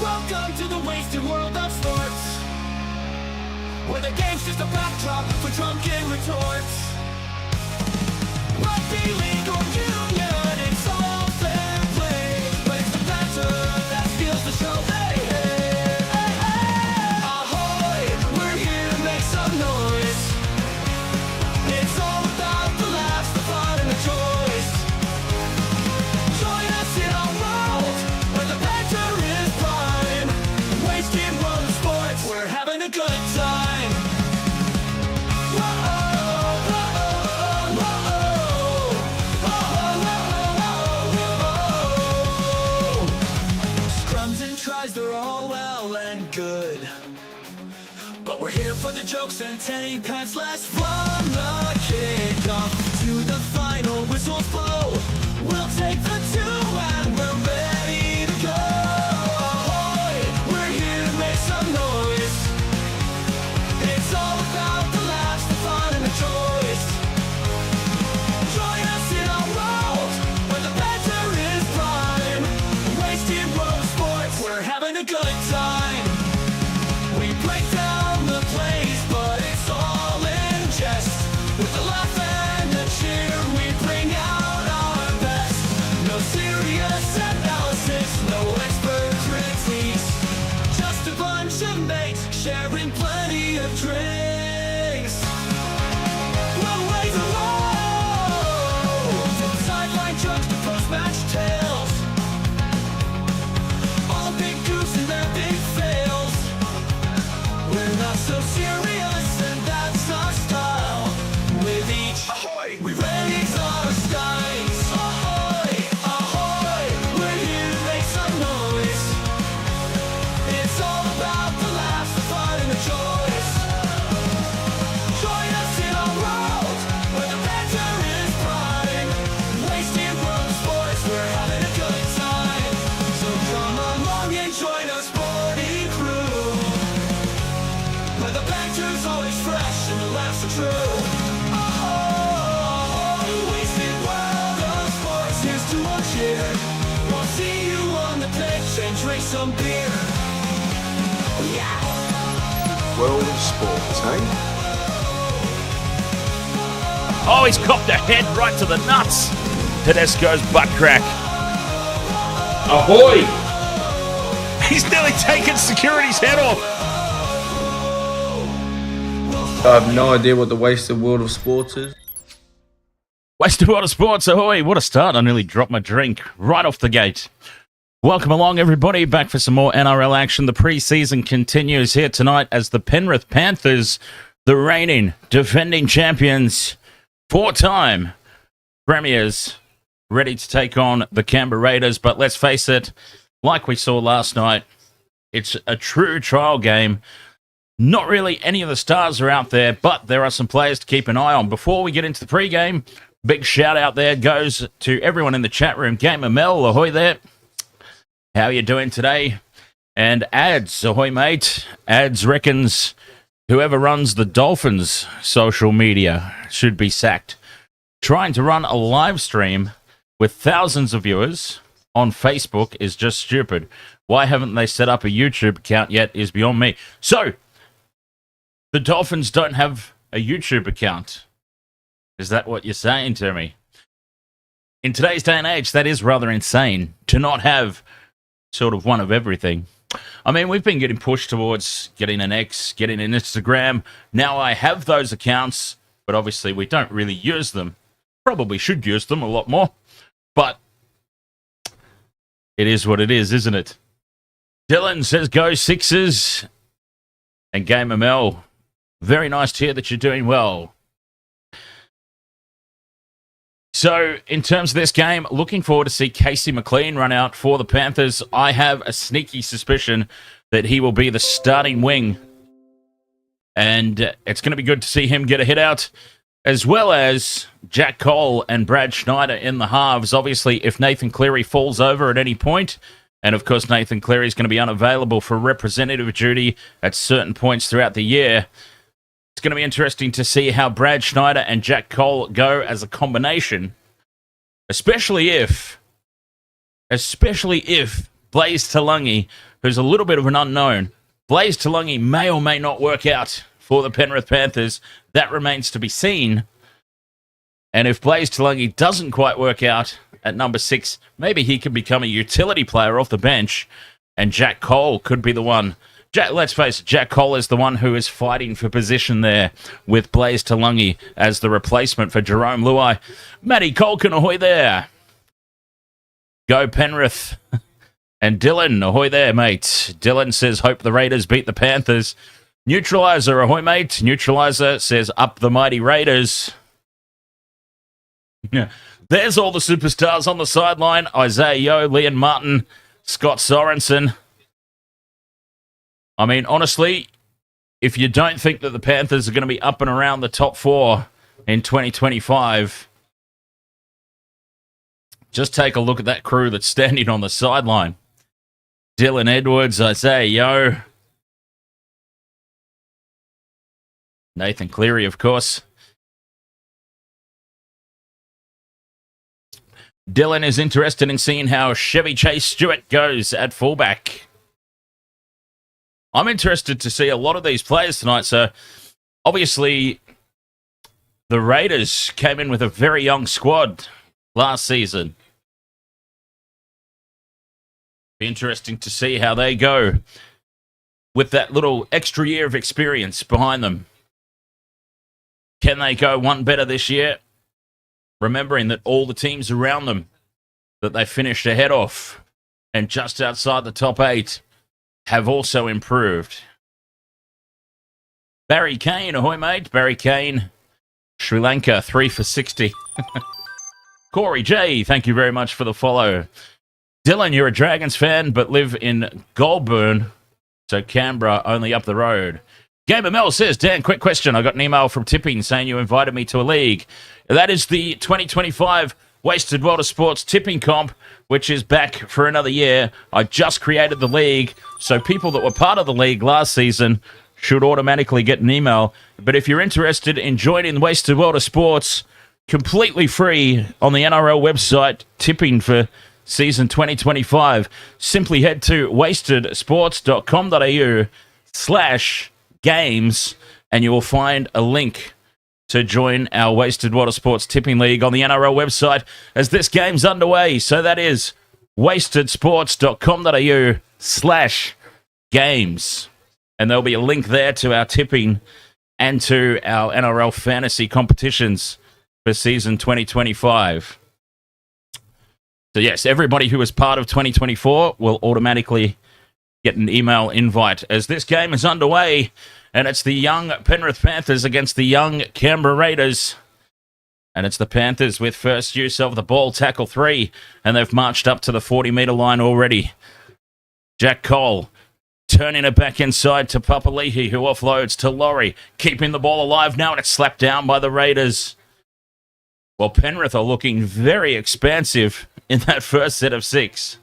Welcome to the wasted world of sports, where the game's just a backdrop for drunken retorts. Rugby league or union, it's all fair play, but it's the banter that steals the show. Hey, hey, hey, hey. Ahoy, we're here to make some noise. It's all about the laughs, the fun, and the joys. Join us in our world where the banter is prime. Wasted world of sports, we're having a good time. Scrums and tries, they're all well and good, but we're here for the jokes and 10 pants less. From the kickoff to the final whistles blow, we'll take the two and we're ready to go. Ahoy, we're here to make some noise. It's all about the laughs, the fun, and the joys. Join us in our world where the banter is prime. Wasted world of sports, we're having a good time. We break down the plays, but it's all in jest. With the laugh and the cheer, we bring out our best. No serious analysis, no expert critiques, just a bunch of mates sharing plenty of drinks. We'll raise a roll, from sideline jokes to post-match tales, all big goofs and their big fails. We're not so serious, and that's our style. With each ahoy, we raise our skies. Ahoy, ahoy, we're here to make some noise. It's all about the laughs, the fun, and the joys. Join us in our world where the banter is prime. Wasted world of sports, we're having a good time. So come along and join our sporty crew, where the banter's always fresh and the laughs are true. Oh, wasted world of sports, here's to our cheer. We'll see you on the pitch and drink some beer. Yeah. World of sports, eh? Oh, he's copped a head right to the nuts. Tedesco's butt crack. Ahoy! He's nearly taken security's head off. I have no idea what the wasted world of sports is. Wasted World of Sports, ahoy. What a start. I nearly dropped my drink right off the gate. Welcome along, everybody. Back for some more NRL action. The preseason continues here tonight as the Penrith Panthers, the reigning, defending champions, four-time premiers, ready to take on the Canberra Raiders. But let's face it, like we saw last night, it's a true trial game. Not really any of the stars are out there, but there are some players to keep an eye on. Before we get into the pregame, big shout out there goes to everyone in the chat room. Gamer Mel, ahoy there. How are you doing today? And Ads, ahoy mate, Ads reckons whoever runs the Dolphins' social media should be sacked. Trying to run a live stream with thousands of viewers on Facebook is just stupid. Why haven't they set up a YouTube account yet is beyond me. So, the Dolphins don't have a YouTube account. Is that what you're saying to me? In today's day and age, that is rather insane to not have sort of one of everything. I mean, we've been getting pushed towards getting an X, getting an Instagram. Now I have those accounts, but obviously we don't really use them. Probably should use them a lot more, but it is what it is, isn't it? Dylan says, go Sixers. And Game ML, very nice to hear that you're doing well. So, in terms of this game, looking forward to see Casey McLean run out for the Panthers. I have a sneaky suspicion that he will be the starting wing. And it's going to be good to see him get a hit out, as well as Jack Cole and Brad Schneider in the halves. Obviously, if Nathan Cleary falls over at any point, and of course Nathan Cleary is going to be unavailable for representative duty at certain points throughout the year, it's going to be interesting to see how Brad Schneider and Jack Cole go as a combination, especially if Blaze Talangi, who's a little bit of an unknown, Blaze Talangi may or may not work out for the Penrith Panthers. That remains to be seen. And if Blaze Talangi doesn't quite work out at number 6, maybe he can become a utility player off the bench, and Jack Cole could be the one. Let's face it, Jack Cole is the one who is fighting for position there with Blaze Talangi as the replacement for Jerome Luai. Matty Colkin, ahoy there. Go Penrith. And Dylan, ahoy there, mate. Dylan says, hope the Raiders beat the Panthers. Neutralizer, ahoy, mate. Neutralizer says, up the mighty Raiders. There's all the superstars on the sideline. Isaiah Yeo, Liam Martin, Scott Sorensen. I mean, honestly, if you don't think that the Panthers are going to be up and around the top 4 in 2025, just take a look at that crew that's standing on the sideline. Dylan Edwards, Isaiah Yeo, Nathan Cleary, of course. Dylan is interested in seeing how Chevy Chase Stewart goes at fullback. I'm interested to see a lot of these players tonight. So, obviously, the Raiders came in with a very young squad last season. Be interesting to see how they go with that little extra year of experience behind them. Can they go one better this year? Remembering that all the teams around them that they finished ahead of and just outside the top 8 have also improved. Barry Kane, ahoy mate. Barry Kane, Sri Lanka, 3 for 60. Corey J, thank you very much for the follow. Dylan, you're a Dragons fan but live in Goulburn, so Canberra only up the road. Gamer Mel says, Dan, quick question. I got an email from Tipping saying you invited me to a league. That is the 2025 Wasted World of Sports Tipping Comp, which is back for another year. I just created the league, so people that were part of the league last season should automatically get an email. But if you're interested in joining the Wasted World of Sports, completely free on the NRL website, tipping for season 2025, simply head to wastedsports.com.au/games and you will find a link to join our Wasted Water Sports Tipping League on the NRL website as this game's underway. So that is wastedsports.com.au/games. And there'll be a link there to our tipping and to our NRL fantasy competitions for season 2025. So yes, everybody who is part of 2024 will automatically get an email invite as this game is underway. And it's the young Penrith Panthers against the young Canberra Raiders. And it's the Panthers with first use of the ball, tackle 3. And they've marched up to the 40-metre line already. Jack Cole turning it back inside to Papali'i, who offloads to Laurie. Keeping the ball alive now, and it's slapped down by the Raiders. Well, Penrith are looking very expansive in that first set of 6.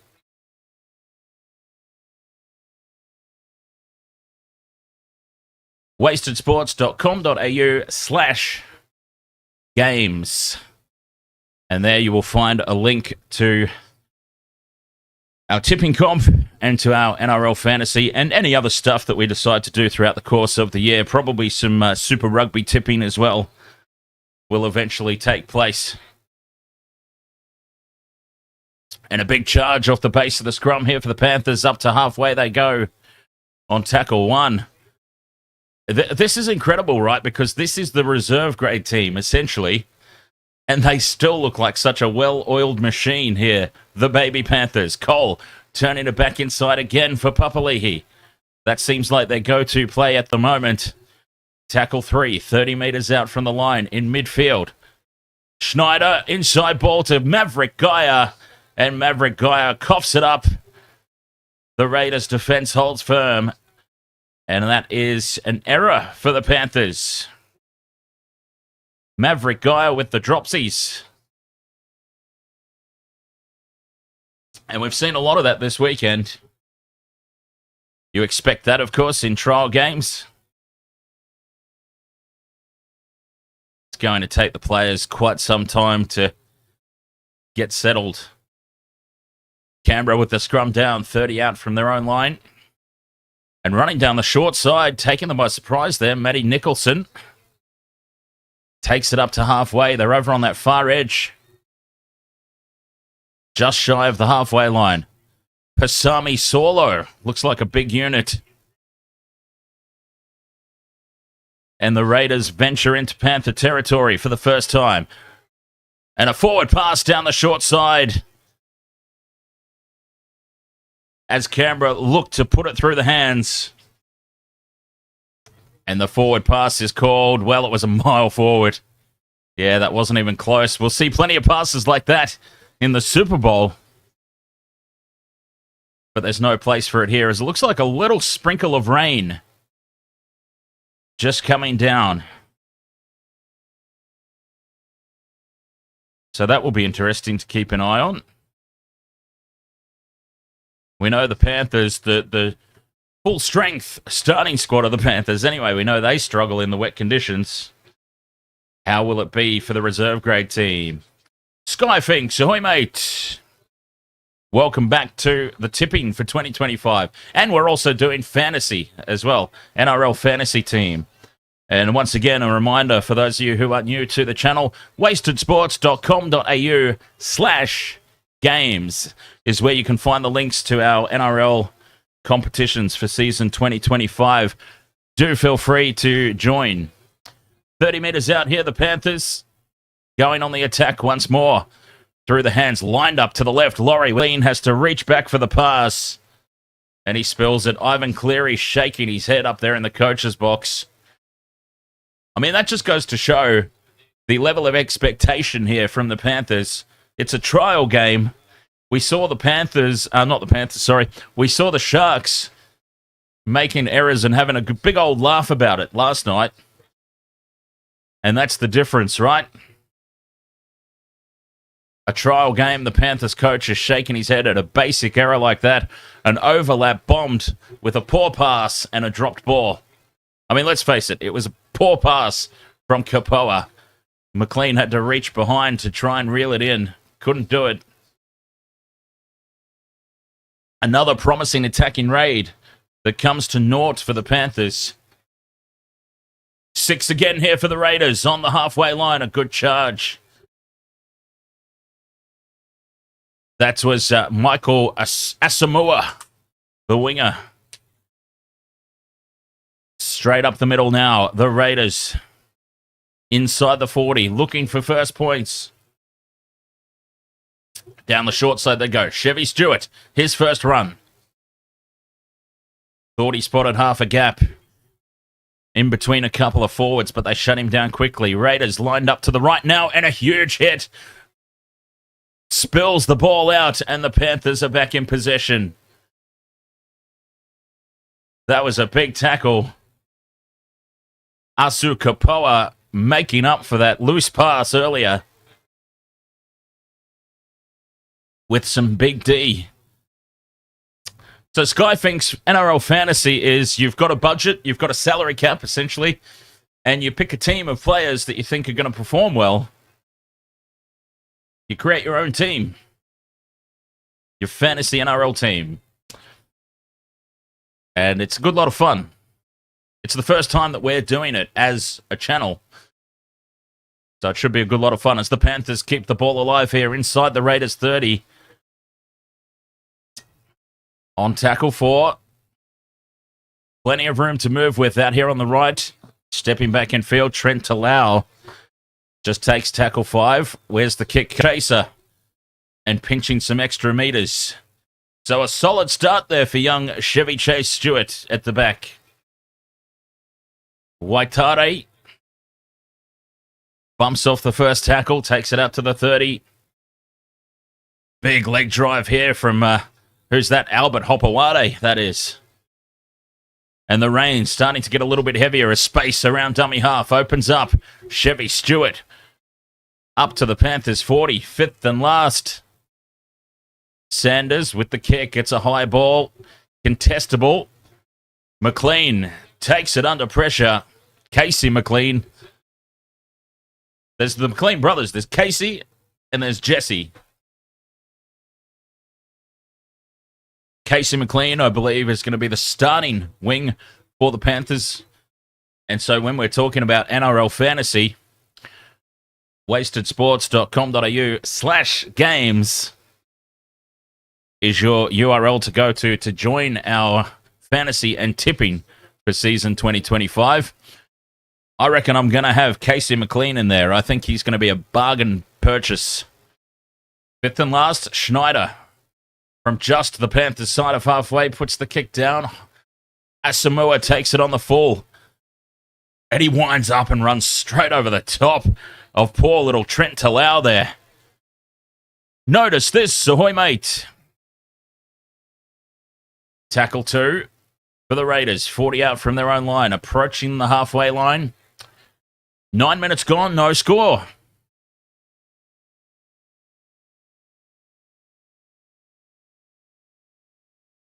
wastedsports.com.au/games. And there you will find a link to our tipping comp and to our NRL fantasy and any other stuff that we decide to do throughout the course of the year. Probably some Super Rugby tipping as well will eventually take place. And a big charge off the base of the scrum here for the Panthers. Up to halfway they go on tackle one. This is incredible, right? Because this is the reserve grade team, essentially. And they still look like such a well-oiled machine here. The baby Panthers. Cole turning it back inside again for Papali'i. That seems like their go-to play at the moment. Tackle 3, 30 metres out from the line in midfield. Schneider, inside ball to Maverick Geyer. And Maverick Geyer coughs it up. The Raiders' defence holds firm. And that is an error for the Panthers. Maverick Geyer with the dropsies. And we've seen a lot of that this weekend. You expect that, of course, in trial games. It's going to take the players quite some time to get settled. Canberra with the scrum down, 30 out from their own line. And running down the short side, taking them by surprise there, Matty Nicholson. Takes it up to halfway. They're over on that far edge. Just shy of the halfway line. Pasami Solo. Looks like a big unit. And the Raiders venture into Panther territory for the first time. And a forward pass down the short side. As Canberra look to put it through the hands. And the forward pass is called, well, it was a mile forward. Yeah, that wasn't even close. We'll see plenty of passes like that in the Super Bowl. But there's no place for it here, as it looks like a little sprinkle of rain just coming down. So that will be interesting to keep an eye on. We know the Panthers, the full strength starting squad of the Panthers. Anyway, we know they struggle in the wet conditions. How will it be for the reserve grade team? Skyfinks, ahoy mate. Welcome back to the tipping for 2025. And we're also doing fantasy as well. NRL fantasy team. And once again, a reminder for those of you who are new to the channel, wastedsports.com.au/games is where you can find the links to our NRL competitions for season 2025. Do feel free to join. 30 metres out here, the Panthers going on the attack once more. Through the hands, lined up to the left. Laurie Lean has to reach back for the pass. And he spills it. Ivan Cleary shaking his head up there in the coach's box. I mean, that just goes to show the level of expectation here from the Panthers. It's a trial game. We saw the Panthers, we saw the Sharks making errors and having a big old laugh about it last night. And that's the difference, right? A trial game, the Panthers coach is shaking his head at a basic error like that. An overlap bombed with a poor pass and a dropped ball. I mean, let's face it, it was a poor pass from Kapoa. McLean had to reach behind to try and reel it in. Couldn't do it. Another promising attacking raid that comes to naught for the Panthers. 6 again here for the Raiders on the halfway line. A good charge. That was Michael Asamoah, the winger. Straight up the middle now. The Raiders inside the 40, looking for first points. Down the short side they go. Chevy Stewart, his first run. Thought he spotted half a gap in between a couple of forwards, but they shut him down quickly. Raiders lined up to the right now, and a huge hit. Spills the ball out, and the Panthers are back in possession. That was a big tackle. Asu Kapoa making up for that loose pass earlier. With some big D. So Sky thinks NRL fantasy is you've got a budget, you've got a salary cap, essentially, and you pick a team of players that you think are going to perform well. You create your own team. Your fantasy NRL team. And it's a good lot of fun. It's the first time that we're doing it as a channel. So it should be a good lot of fun as the Panthers keep the ball alive here inside the Raiders 30. On tackle 4. Plenty of room to move with out here on the right. Stepping back in field, Trent Talau just takes tackle 5. Where's the kick? Chaser. And pinching some extra meters. So a solid start there for young Chevy Chase Stewart at the back. Waitare bumps off the first tackle, takes it up to the 30. Big leg drive here from, who's that? Albert Hopewade, that is. And the rain starting to get a little bit heavier as space around dummy half opens up. Chevy Stewart up to the Panthers 40, 5th and last. Sanders with the kick. It's a high ball. Contestable. McLean takes it under pressure. Casey McLean. There's the McLean brothers. There's Casey and there's Jesse. Casey McLean, I believe, is going to be the starting wing for the Panthers. And so when we're talking about NRL fantasy, wastedsports.com.au/games is your URL to go to join our fantasy and tipping for season 2025. I reckon I'm going to have Casey McLean in there. I think he's going to be a bargain purchase. 5th and last, Schneider from just the Panthers side of halfway puts the kick down. Asamoah takes it on the full. And he winds up and runs straight over the top of poor little Trent Talau there. Notice this, Ahoy mate. Tackle 2 for the Raiders. 40 out from their own line, approaching the halfway line. 9 minutes gone, no score.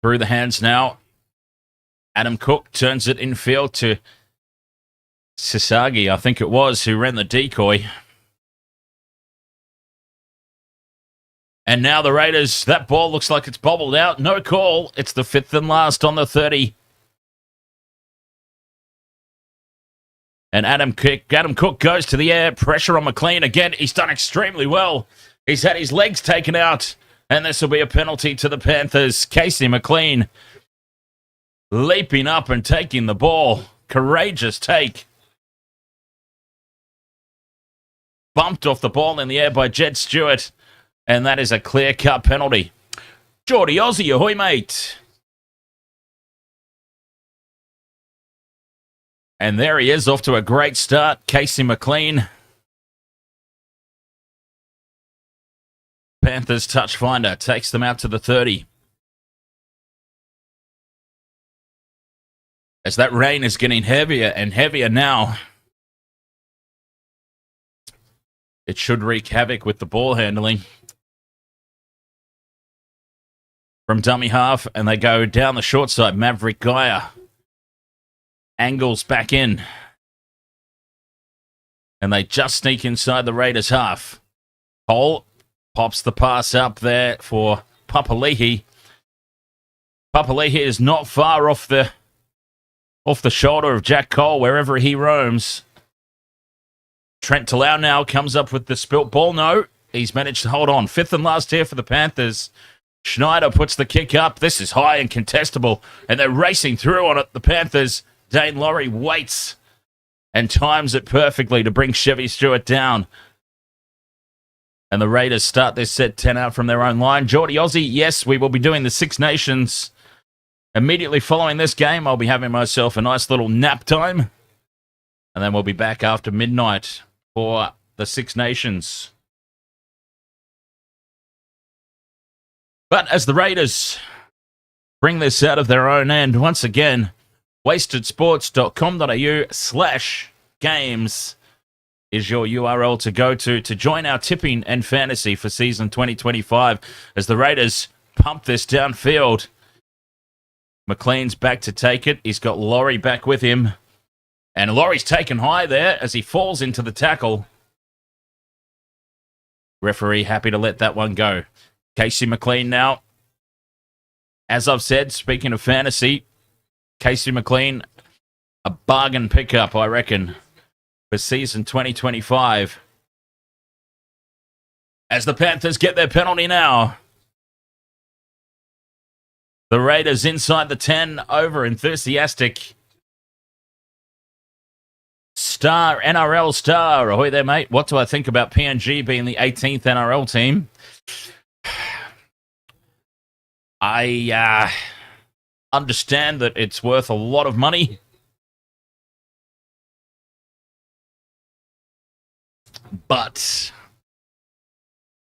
Through the hands now. Adam Cook turns it infield to Sasagi, I think it was, who ran the decoy. And now the Raiders, that ball looks like it's bobbled out. No call. It's the 5th and last on the 30. And Adam Cook goes to the air. Pressure on McLean again. He's done extremely well. He's had his legs taken out. And this will be a penalty to the Panthers. Casey McLean leaping up and taking the ball. Courageous take. Bumped off the ball in the air by Jed Stewart. And that is a clear-cut penalty. Geordie Aussie, ahoy, mate. And there he is, off to a great start. Casey McLean. Panthers touch finder takes them out to the 30. As that rain is getting heavier and heavier now, it should wreak havoc with the ball handling. From dummy half, and they go down the short side. Maverick Gaia angles back in. And they just sneak inside the Raiders half. Cole pops the pass up there for Papali'i. Papali'i is not far off the shoulder of Jack Cole, wherever he roams. Trent Talau now comes up with the spilt ball. No, he's managed to hold on. 5th and last here for the Panthers. Schneider puts the kick up. This is high and contestable, and they're racing through on it. The Panthers, Dane Laurie waits and times it perfectly to bring Chevy Stewart down. And the Raiders start this set 10 out from their own line. Geordie Aussie, yes, we will be doing the Six Nations. Immediately following this game, I'll be having myself a nice little nap time. And then we'll be back after midnight for the Six Nations. But as the Raiders bring this out of their own end, once again, wastedsports.com.au/games is your URL to go to join our tipping and fantasy for season 2025 as the Raiders pump this downfield. McLean's back to take it. He's got Laurie back with him. And Laurie's taken high there as he falls into the tackle. Referee happy to let that one go. Casey McLean now. As I've said, speaking of fantasy, Casey McLean, a bargain pickup, I reckon, for season 2025. As the Panthers get their penalty now. The Raiders inside the 10, over enthusiastic. NRL star. Ahoy there, mate. What do I think about PNG being the 18th NRL team? I understand that it's worth a lot of money. But,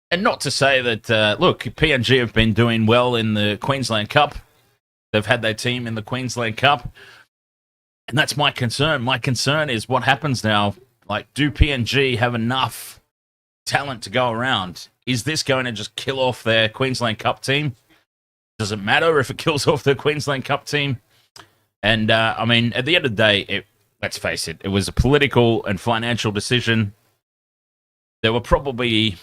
and not to say that, look, PNG have been doing well in the Queensland Cup. They've had their team in the Queensland Cup. And that's my concern. My concern is what happens now. Like, do PNG have enough talent to go around? Is this going to just kill off their Queensland Cup team? Does it matter if it kills off the Queensland Cup team? And, I mean, at the end of the day, let's face it, it was a political and financial decision. There were probably,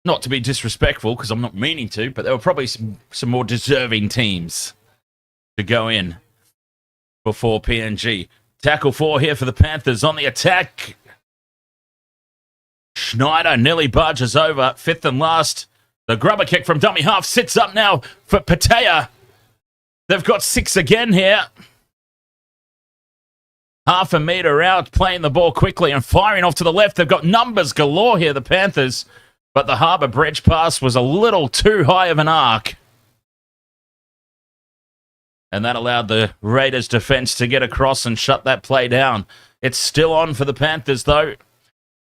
not to be disrespectful, because I'm not meaning to, but there were probably some more deserving teams to go in before PNG. Tackle 4 here for the Panthers on the attack. Schneider nearly barges over. 5th and last. The grubber kick from dummy half sits up now for Patea. They've got 6 again here. Half a metre out, playing the ball quickly and firing off to the left. They've got numbers galore here, the Panthers. But the Harbour Bridge pass was a little too high of an arc. And that allowed the Raiders' defense to get across and shut that play down. It's still on for the Panthers, though.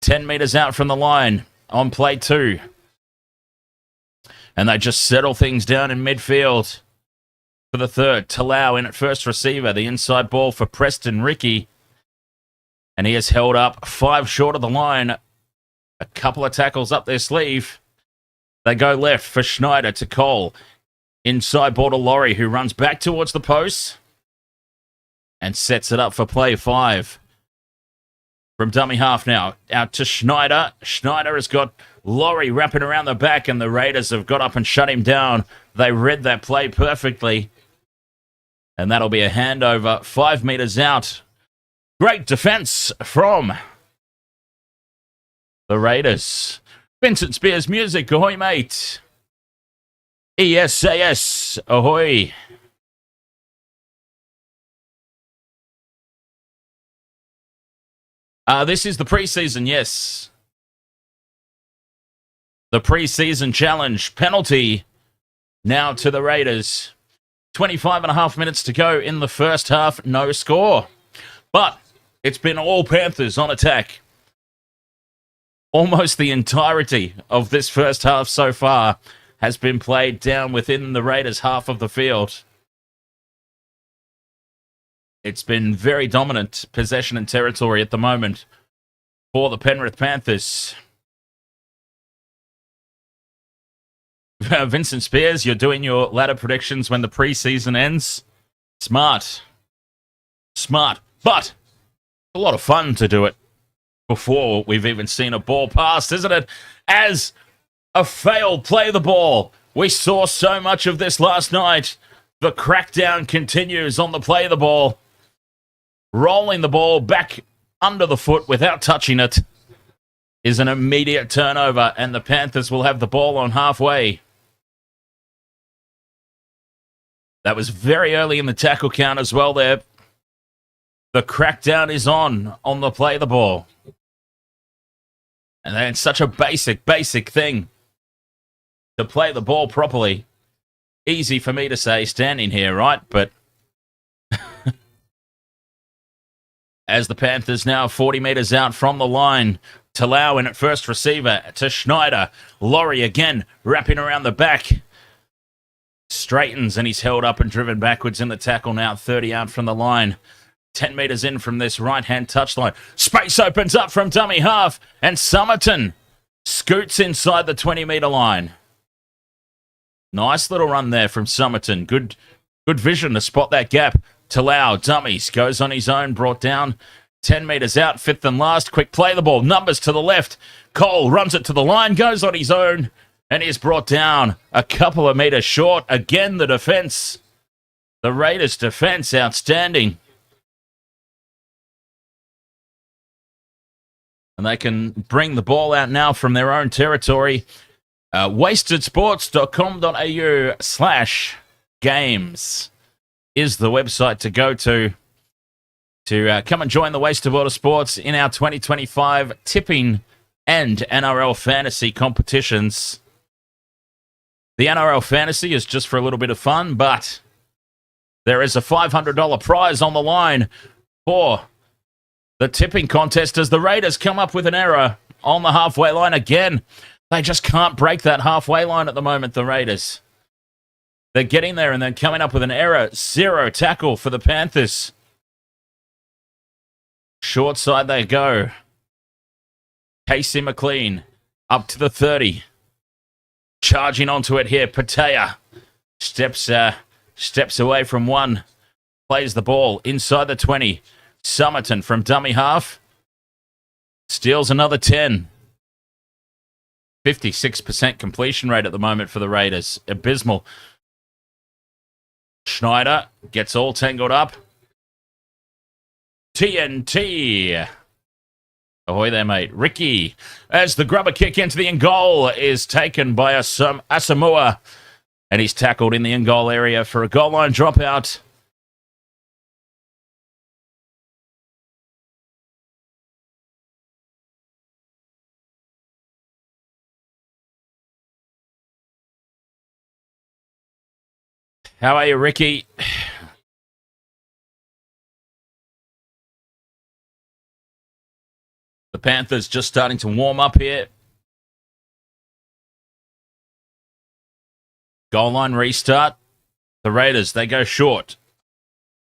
10 metres out from the line on play 2. And they just settle things down in midfield for the third. Talau in at first receiver. The inside ball for Preston Ricky. And he is held up 5 short of the line. A couple of tackles up their sleeve. They go left for Schneider to Cole. Inside ball to Laurie, who runs back towards the post and sets it up for play 5. From dummy half now, out to Schneider. Schneider has got Laurie wrapping around the back, and the Raiders have got up and shut him down. They read that play perfectly. And that'll be a handover 5 metres out. Great defence from the Raiders. Vincent Spears music, ahoy mate. ESAS, ahoy. This is the preseason, yes. The preseason challenge penalty now to the Raiders. 25 and a half minutes to go in the first half, no score. But it's been all Panthers on attack. Almost the entirety of this first half so far has been played down within the Raiders' half of the field. It's been very dominant possession and territory at the moment for the Penrith Panthers. Vincent Spears, you're doing your ladder predictions when the preseason ends. Smart. Smart. But a lot of fun to do it before we've even seen a ball passed, isn't it? As a failed play the ball. We saw so much of this last night. The crackdown continues on the play the ball. Rolling the ball back under the foot without touching it is an immediate turnover, and the Panthers will have the ball on halfway. That was very early in the tackle count as well there. The crackdown is on the play the ball. And then such a basic thing to play the ball properly. Easy for me to say standing here, right? But as the Panthers now 40 metres out from the line, Talau in at first receiver to Schneider. Laurie again wrapping around the back. Straightens and he's held up and driven backwards in the tackle now 30 out from the line. 10 metres in from this right-hand touchline. Space opens up from dummy half and Somerton scoots inside the 20-metre line. Nice little run there from Somerton. Good vision to spot that gap. Talau, dummies, goes on his own, brought down 10 metres out, fifth and last. Quick play the ball. Numbers to the left. Cole runs it to the line, goes on his own, and is brought down a couple of metres short. Again, the defence. The Raiders' defence, outstanding. And they can bring the ball out now from their own territory. wastedsports.com.au/games is the website to go to come and join the Wasted World of Sports in our 2025 tipping and NRL fantasy competitions. The NRL fantasy is just for a little bit of fun, but there is a $500 prize on the line for the tipping contest as the Raiders come up with an error on the halfway line again. They just can't break that halfway line at the moment, the Raiders. They're getting there and then coming up with an error. 0 tackle for the Panthers. Short side they go. Casey McLean up to the 30. Charging onto it here. Patea steps away from one. Plays the ball inside the 20. Somerton from dummy half. Steals another 10. 56% completion rate at the moment for the Raiders. Abysmal. Schneider gets all tangled up. TNT. Ahoy there, mate. Ricky, as the grubber kick into the in-goal is taken by Asamoah, and he's tackled in the in-goal area for a goal line dropout. How are you, Ricky? The Panthers just starting to warm up here. Goal line restart. The Raiders, they go short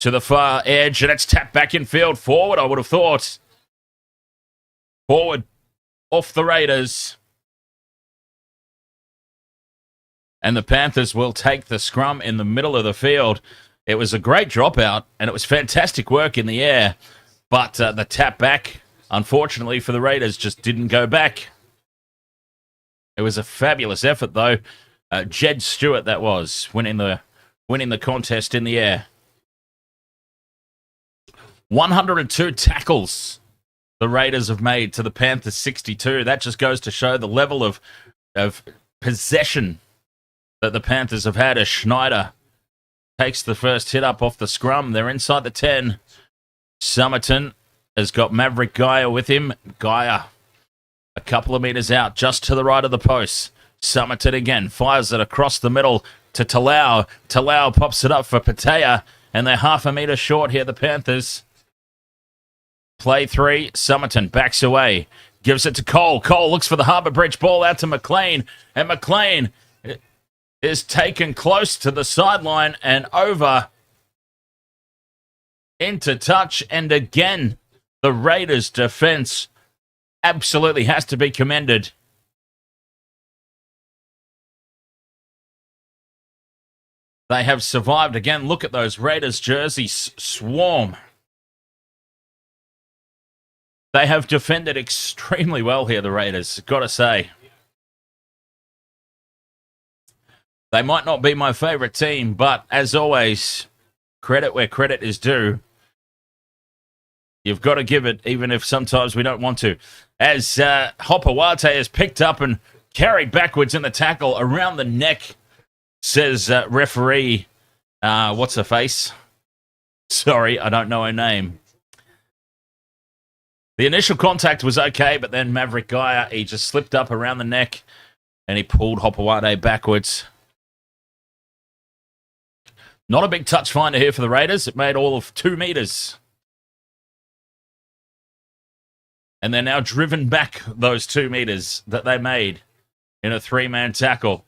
to the far edge, and it's tapped back in field. Forward, I would have thought. Forward off the Raiders. And the Panthers will take the scrum in the middle of the field. It was a great dropout, and it was fantastic work in the air. But the tap back, unfortunately for the Raiders, just didn't go back. It was a fabulous effort, though. Jed Stewart, that was, winning the contest in the air. 102 tackles the Raiders have made to the Panthers 62. That just goes to show the level of possession that the Panthers have had as Schneider takes the first hit up off the scrum. They're inside the 10. Somerton has got Maverick Gaia with him. Gaia a couple of metres out, just to the right of the post. Somerton again fires it across the middle to Talau. Talau pops it up for Patea, and they're half a metre short here, the Panthers. Play 3, Somerton backs away, gives it to Cole. Cole looks for the Harbour Bridge ball out to McLean, and McLean is taken close to the sideline and over into touch. And again, the Raiders' defence absolutely has to be commended. They have survived. Again, look at those Raiders jerseys swarm. They have defended extremely well here, the Raiders, got to say. They might not be my favourite team, but as always, credit where credit is due. You've got to give it, even if sometimes we don't want to. As Hopawate is picked up and carried backwards in the tackle around the neck, says referee, what's her face? Sorry, I don't know her name. The initial contact was okay, but then Maverick Gaia, he just slipped up around the neck and he pulled Hopawate backwards. Not a big touch finder here for the Raiders. It made all of 2 metres. And they're now driven back those 2 metres that they made in a 3-man tackle.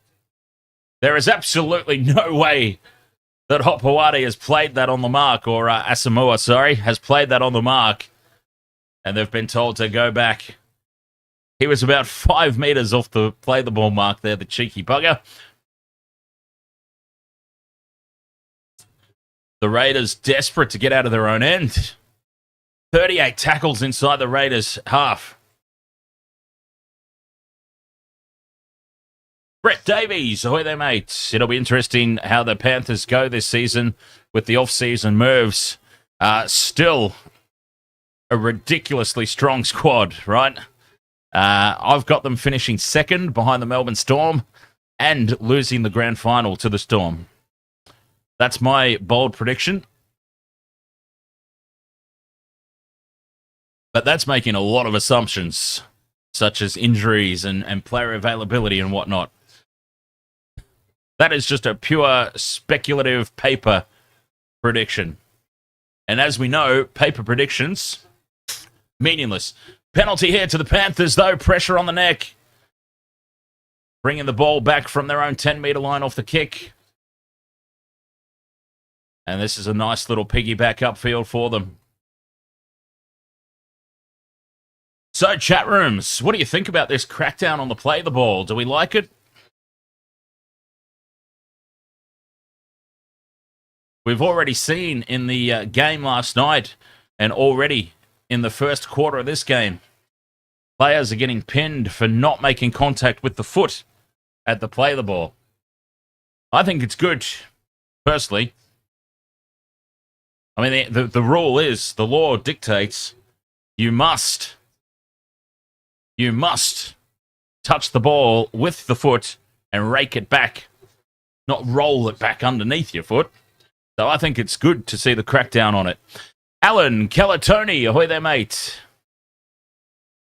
There is absolutely no way that Hopawate has played that on the mark, or Asamoah, sorry, has played that on the mark. And they've been told to go back. He was about 5 metres off the play the ball mark there, the cheeky bugger. The Raiders desperate to get out of their own end. 38 tackles inside the Raiders half. Brett Davies, ahoy there, mates. It'll be interesting how the Panthers go this season with the off-season moves. Still a ridiculously strong squad, right? I've got them finishing second behind the Melbourne Storm and losing the grand final to the Storm. That's my bold prediction. But that's making a lot of assumptions, such as injuries and player availability and whatnot. That is just a pure speculative paper prediction. And as we know, paper predictions, meaningless. Penalty here to the Panthers, though. Pressure on the neck. Bringing the ball back from their own 10-metre line off the kick. And this is a nice little piggyback upfield for them. So, chat rooms, what do you think about this crackdown on the play of the ball? Do we like it? We've already seen in the game last night and already in the first quarter of this game, players are getting pinned for not making contact with the foot at the play of the ball. I think it's good, personally. I mean, the rule is, the law dictates, you must touch the ball with the foot and rake it back, not roll it back underneath your foot. So I think it's good to see the crackdown on it. Alan Kellatoni, ahoy there, mate.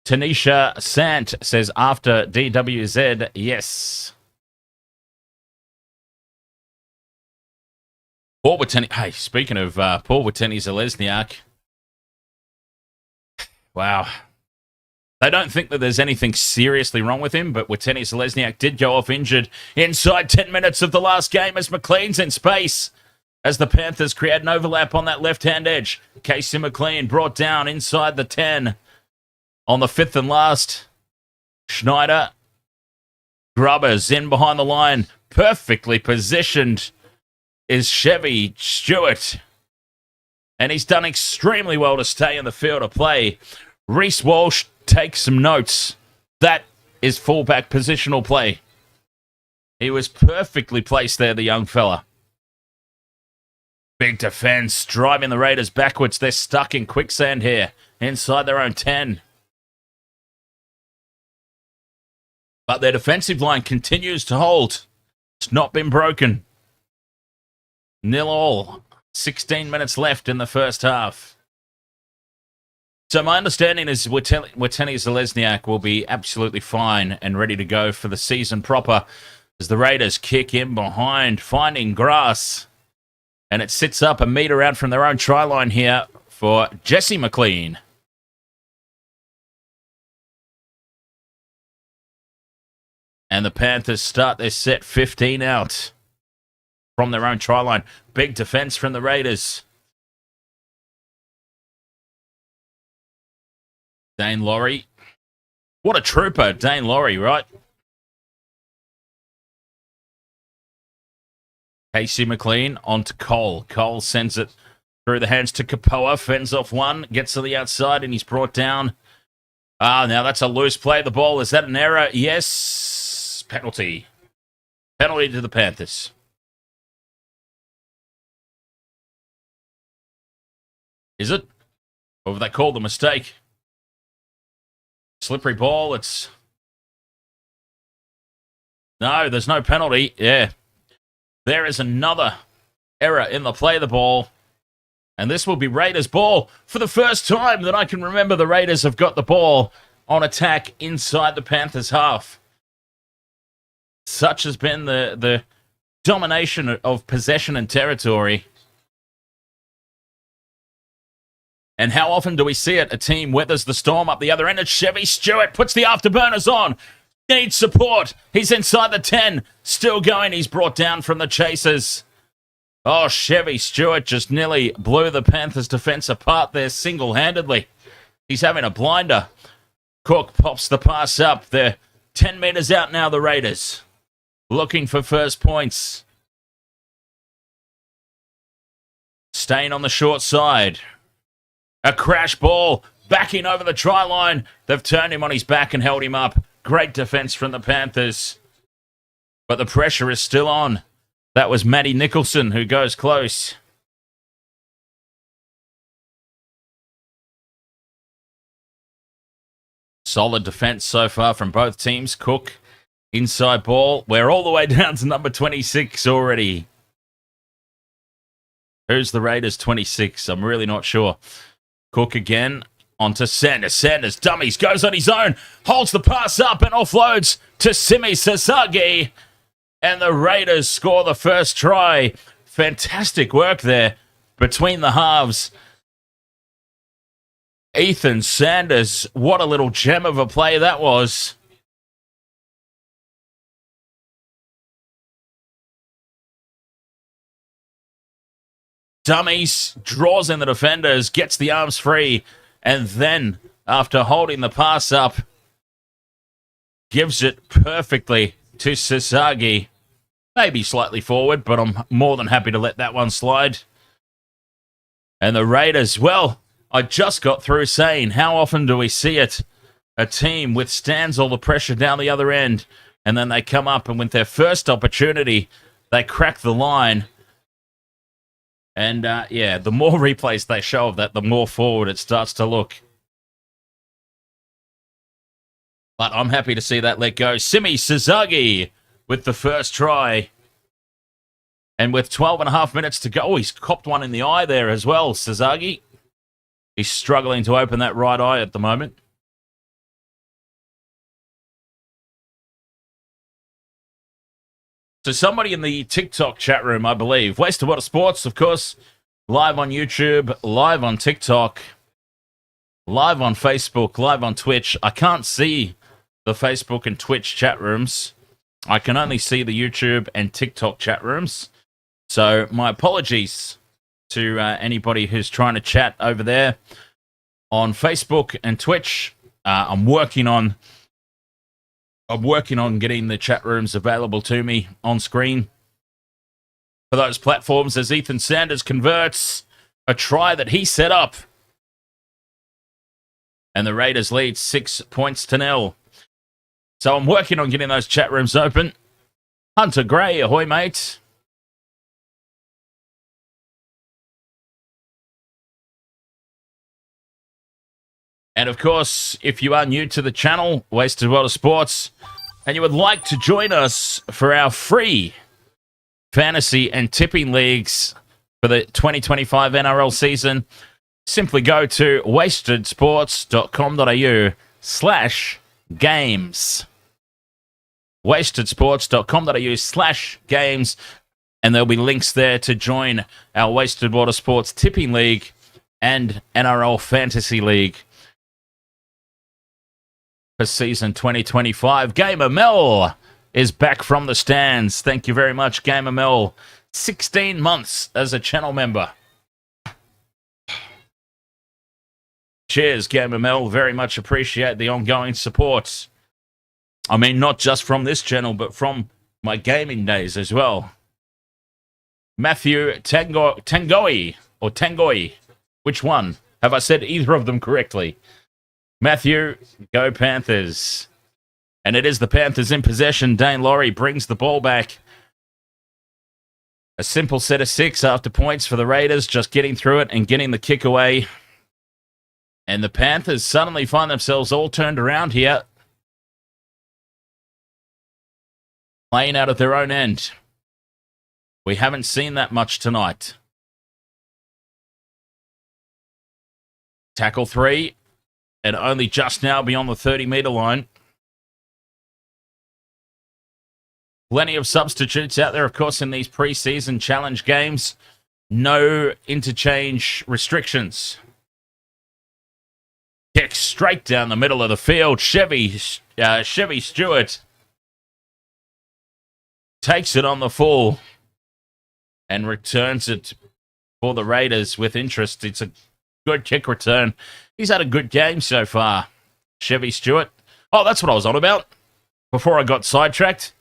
Tanisha Sant says, after DWZ, yes. Paul Watene, hey, speaking of Paul Watene-Zelezniak, wow. They don't think that there's anything seriously wrong with him, but Watene-Zelezniak did go off injured inside 10 minutes of the last game as McLean's in space. As the Panthers create an overlap on that left-hand edge. Casey McLean brought down inside the 10 on the 5th and last. Schneider. Grubbers in behind the line. Perfectly positioned is Chevy Stewart. And he's done extremely well to stay in the field of play. Reece Walsh takes some notes. That is fullback positional play. He was perfectly placed there, the young fella. Big defense, driving the Raiders backwards. They're stuck in quicksand here, inside their own 10. But their defensive line continues to hold. It's not been broken. 0-0. 16 minutes left in the first half. So my understanding is Watene-Zelezniak will be absolutely fine and ready to go for the season proper as the Raiders kick in behind, finding grass. And it sits up a metre out from their own try line here for Jesse McLean. And the Panthers start their set 15 out from their own try line. Big defence from the Raiders. Dane Laurie. What a trooper, Dane Laurie, right? Casey McLean onto Cole. Cole sends it through the hands to Kapoa. Fends off one. Gets to the outside and he's brought down. Now that's a loose play. The ball, is that an error? Yes. Penalty. Penalty to the Panthers. Is it? Or have they called the mistake? Slippery ball. It's... No, there's no penalty. Yeah. There is another error in the play of the ball. And this will be Raiders' ball. For the first time that I can remember, the Raiders have got the ball on attack inside the Panthers' half. Such has been the domination of possession and territory. And how often do we see it? A team weathers the storm up the other end. And Chevy Stewart puts the afterburners on. Needs support. He's inside the 10. Still going. He's brought down from the chasers. Oh, Chevy Stewart just nearly blew the Panthers' defense apart there single-handedly. He's having a blinder. Cook pops the pass up. They're 10 metres out now, the Raiders. Looking for first points. Staying on the short side. A crash ball. Backing over the try line. They've turned him on his back and held him up. Great defense from the Panthers. But the pressure is still on. That was Matty Nicholson who goes close. Solid defense so far from both teams. Cook, inside ball. We're all the way down to number 26 already. Who's the Raiders 26? I'm really not sure. Cook again. Onto Sanders. Sanders dummies. Goes on his own. Holds the pass up and offloads to Simi Sasagi. And the Raiders score the first try. Fantastic work there between the halves. Ethan Sanders. What a little gem of a play that was. Dummies. Draws in the defenders. Gets the arms free. And then, after holding the pass up, gives it perfectly to Sasagi. Maybe slightly forward, but I'm more than happy to let that one slide. And the Raiders, well, I just got through saying, how often do we see it? A team withstands all the pressure down the other end, and then they come up and with their first opportunity, they crack the line. And, yeah, the more replays they show of that, the more forward it starts to look. But I'm happy to see that let go. Simi Sasagi with the first try. And with 12 and a half minutes to go, he's copped one in the eye there as well, Sasagi. He's struggling to open that right eye at the moment. So somebody in the TikTok chat room, I believe, Wasted Water Sports, of course, live on YouTube, live on TikTok, live on Facebook, live on Twitch. I can't see the Facebook and Twitch chat rooms. I can only see the YouTube and TikTok chat rooms. So my apologies to anybody who's trying to chat over there on Facebook and Twitch. I'm working on getting the chat rooms available to me on screen for those platforms as Ethan Sanders converts a try that he set up. And the Raiders lead 6-0. So I'm working on getting those chat rooms open. Hunter Gray, ahoy, mate. And of course, if you are new to the channel, Wasted Water Sports, and you would like to join us for our free fantasy and tipping leagues for the 2025 NRL season, simply go to wastedsports.com.au/games. wastedsports.com.au/games, and there'll be links there to join our Wasted Water Sports tipping league and NRL fantasy league for season 2025. Gamer Mel is back from the stands. Thank you very much, Gamer Mel. 16 months as a channel member. Cheers, Gamer Mel. Very much appreciate the ongoing support. I mean, not just from this channel, but from my gaming days as well. Matthew Tangoi, or Tangoi. Which one? Have I said either of them correctly? Matthew, go Panthers. And it is the Panthers in possession. Dane Laurie brings the ball back. A simple set of 6 after points for the Raiders, just getting through it and getting the kick away. And the Panthers suddenly find themselves all turned around here. Playing out of their own end. We haven't seen that much tonight. Tackle 3. And only just now beyond the 30-meter line. Plenty of substitutes out there, of course, in these preseason challenge games. No interchange restrictions. Kick straight down the middle of the field. Chevy Stewart takes it on the full and returns it for the Raiders with interest. It's a good kick return. He's had a good game so far, Chevy Stewart. Oh, that's what I was on about before I got sidetracked.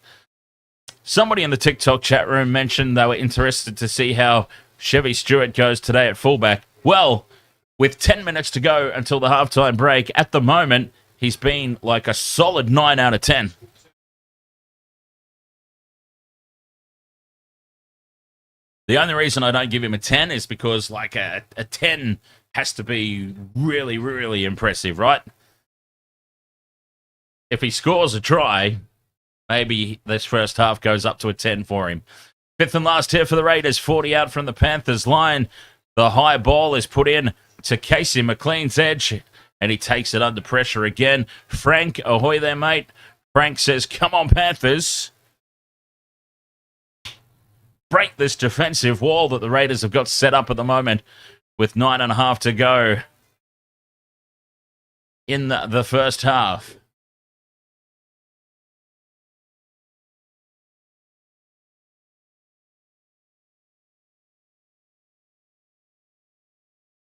Somebody in the TikTok chat room mentioned they were interested to see how Chevy Stewart goes today at fullback. Well, with 10 minutes to go until the halftime break, at the moment, he's been like a solid 9 out of 10. The only reason I don't give him a 10 is because like a 10 has to be really, really impressive, right? If he scores a try, maybe this first half goes up to a 10 for him. Fifth and last here for the Raiders, 40 out from the Panthers line. The high ball is put in to Casey McLean's edge, and he takes it under pressure again. Frank, ahoy there, mate. Frank says, come on, Panthers. Break this defensive wall that the Raiders have got set up at the moment with 9.5 to go in the first half.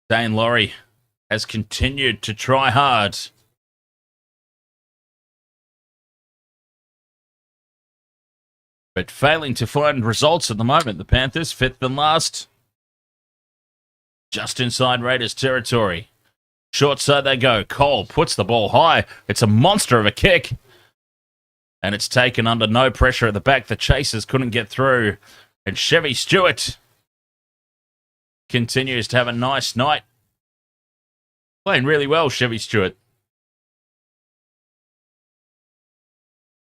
Dane Laurie has continued to try hard. But failing to find results at the moment. The Panthers, fifth and last. Just inside Raiders territory. Short side they go. Cole puts the ball high. It's a monster of a kick. And it's taken under no pressure at the back. The chasers couldn't get through. And Chevy Stewart continues to have a nice night. Playing really well, Chevy Stewart.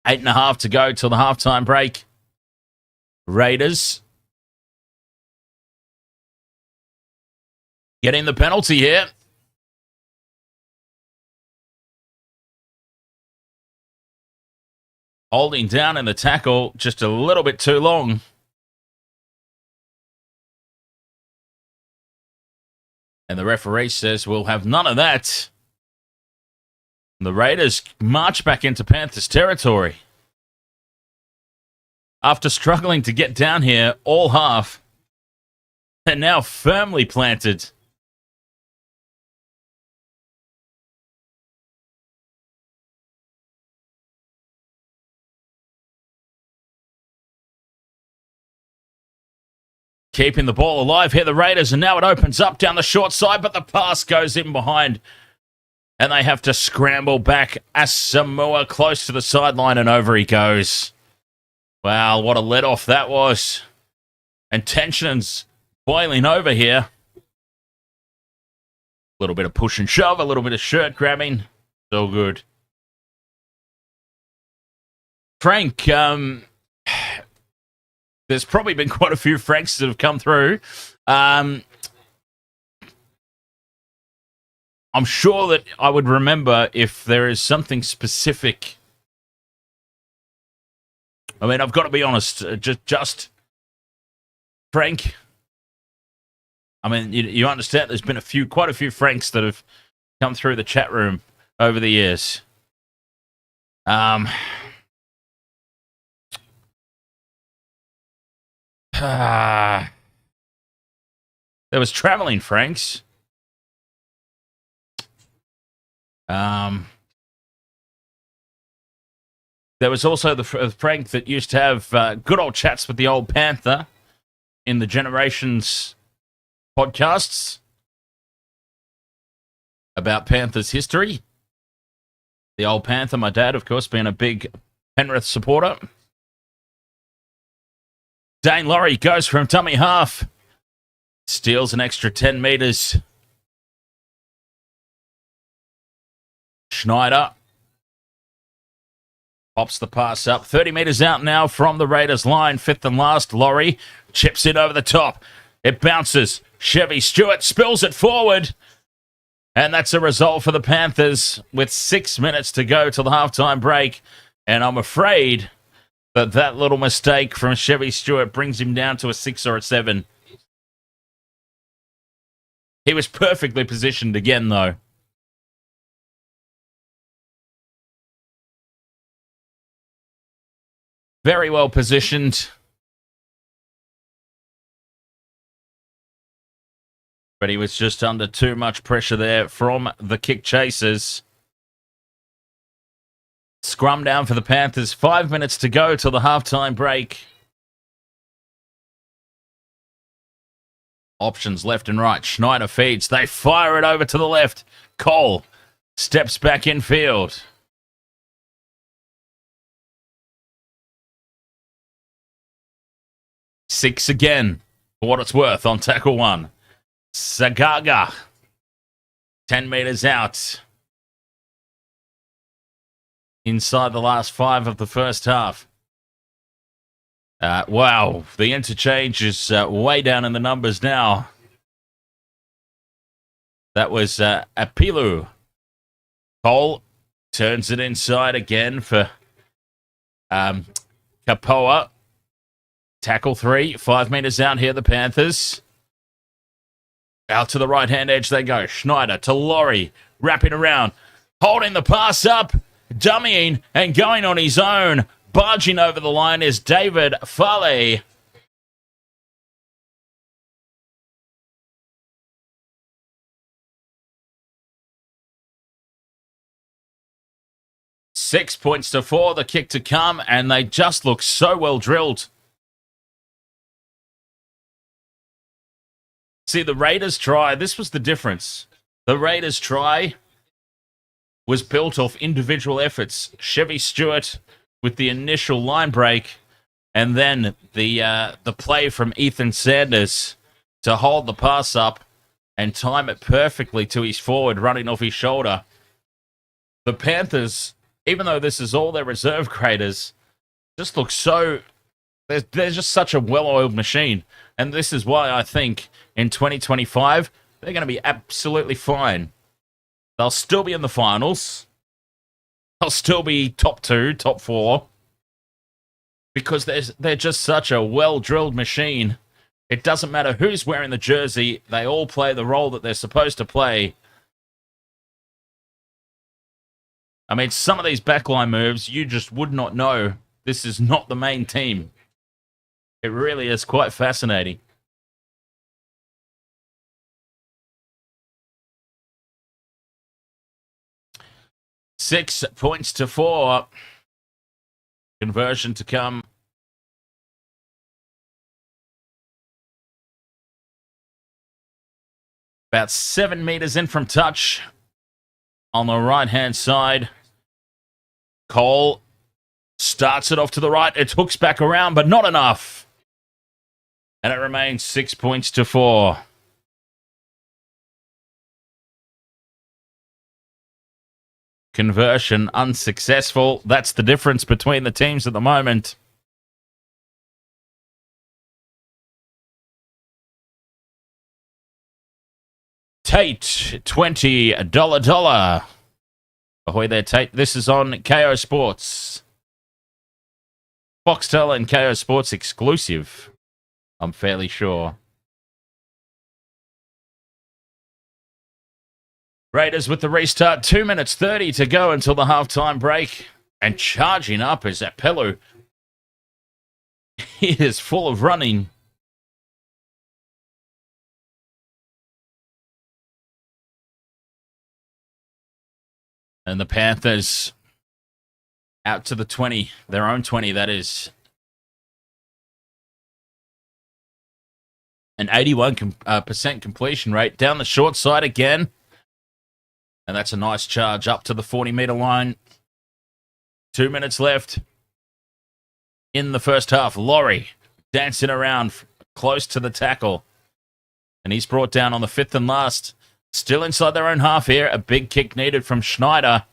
8.5 to go till the halftime break. Raiders getting the penalty here. Holding down in the tackle just a little bit too long. And the referee says we'll have none of that. The Raiders march back into Panthers territory. After struggling to get down here all half, they're now firmly planted. Keeping the ball alive here, the Raiders, and now it opens up down the short side, but the pass goes in behind. And they have to scramble back. Asamoah close to the sideline, and over he goes. Wow, what a let-off that was. And tension's boiling over here. A little bit of push and shove, a little bit of shirt grabbing. So good. Frank, there's probably been quite a few Franks that have come through. I'm sure that I would remember if there is something specific. I mean, I've got to be honest, just Frank. I mean, you understand there's been quite a few Franks that have come through the chat room over the years. There was traveling Franks. There was also the Frank that used to have good old chats with the old Panther in the Generations podcasts about Panthers history. The old Panther, my dad, of course, being a big Penrith supporter. Dane Laurie goes from dummy half. Steals an extra 10 metres. Schneider pops the pass up. 30 metres out now from the Raiders line. Fifth and last. Laurie chips it over the top. It bounces. Chevy Stewart spills it forward. And that's a result for the Panthers with 6 minutes to go till the halftime break. And I'm afraid that little mistake from Chevy Stewart brings him down to a 6 or a 7. He was perfectly positioned again, though. Very well positioned. But he was just under too much pressure there from the kick chasers. Scrum down for the Panthers. 5 minutes to go till the halftime break. Options left and right. Schneider feeds. They fire it over to the left. Cole steps back in field. Six again, for what it's worth, on tackle one. Sagaga, 10 metres out. Inside the last 5 of the first half. Wow, the interchange is way down in the numbers now. That was Apilu. Cole turns it inside again for Kapoa. Tackle 3, 5 metres out here, the Panthers. Out to the right-hand edge they go. Schneider to Laurie, wrapping around, holding the pass up, dummying and going on his own. Barging over the line is David Farley. Six points to 4, the kick to come, and they just look so well drilled. See, the Raiders try, this was the difference. The Raiders try was built off individual efforts. Chevy Stewart with the initial line break, and then the play from Ethan Sanders to hold the pass up and time it perfectly to his forward running off his shoulder. The Panthers, even though this is all their reserve graders, just look so... They're just such a well-oiled machine. And this is why I think in 2025, they're going to be absolutely fine. They'll still be in the finals. They'll still be top 2, top 4. Because they're just such a well-drilled machine. It doesn't matter who's wearing the jersey. They all play the role that they're supposed to play. I mean, some of these backline moves, you just would not know. This is not the main team. It really is quite fascinating. Six points to 4. Conversion to come. About 7 meters in from touch. On the right-hand side. Cole starts it off to the right. It hooks back around, but not enough. And it remains 6 points to 4. Conversion unsuccessful. That's the difference between the teams at the moment. Tate, $20. Ahoy there, Tate. This is on KO Sports. Foxtel and KO Sports exclusive, I'm fairly sure. Raiders with the restart. 2 minutes 30 to go until the halftime break. And charging up is Apelu. He is full of running. And the Panthers out to the 20. Their own 20, that is. An 81% completion rate. Down the short side again. And that's a nice charge up to the 40-meter line. 2 minutes left in the first half. Laurie dancing around close to the tackle. And he's brought down on the 5th and last. Still inside their own half here. A big kick needed from Schneider.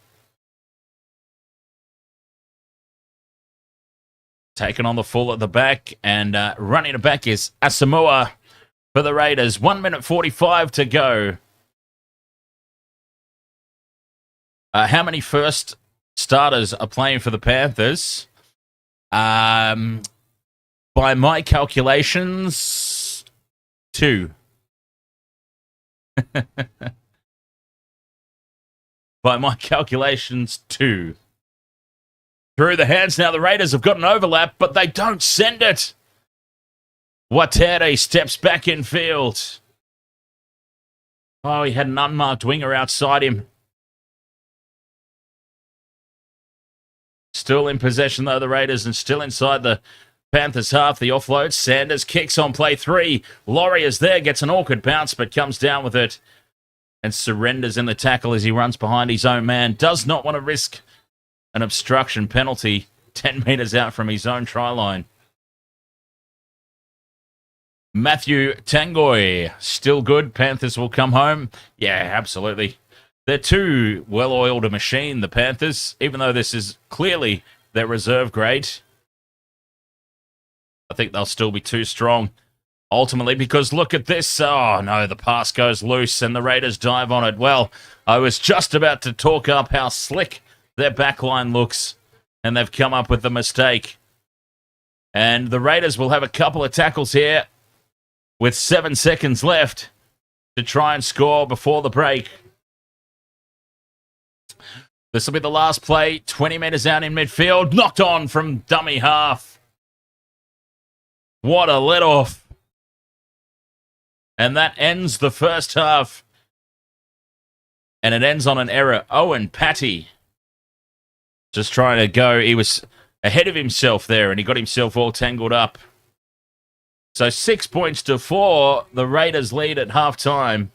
Taken on the full at the back. And running it back is Asamoah for the Raiders. 1 minute 45 to go. How many first starters are playing for the Panthers? By my calculations, 2. By my calculations, 2. Through the hands now, the Raiders have got an overlap, but they don't send it. Watere steps back in field. Oh, he had an unmarked winger outside him. Still in possession, though, the Raiders, and still inside the Panthers half, the offload. Sanders kicks on play 3. Laurie is there, gets an awkward bounce, but comes down with it and surrenders in the tackle as he runs behind his own man. Does not want to risk an obstruction penalty 10 metres out from his own try line. Matthew Tangoy, still good. Panthers will come home. Yeah, absolutely. They're too well-oiled a machine, the Panthers, even though this is clearly their reserve grade. I think they'll still be too strong, ultimately, because look at this. Oh, no, the pass goes loose and the Raiders dive on it. Well, I was just about to talk up how slick their backline looks, and they've come up with the mistake. And the Raiders will have a couple of tackles here with 7 seconds left to try and score before the break. This will be the last play, 20 metres out in midfield. Knocked on from dummy half. What a let-off. And that ends the first half. And it ends on an error. Owen Patty just trying to go. He was ahead of himself there, and he got himself all tangled up. So 6 points to 4. The Raiders lead at halftime.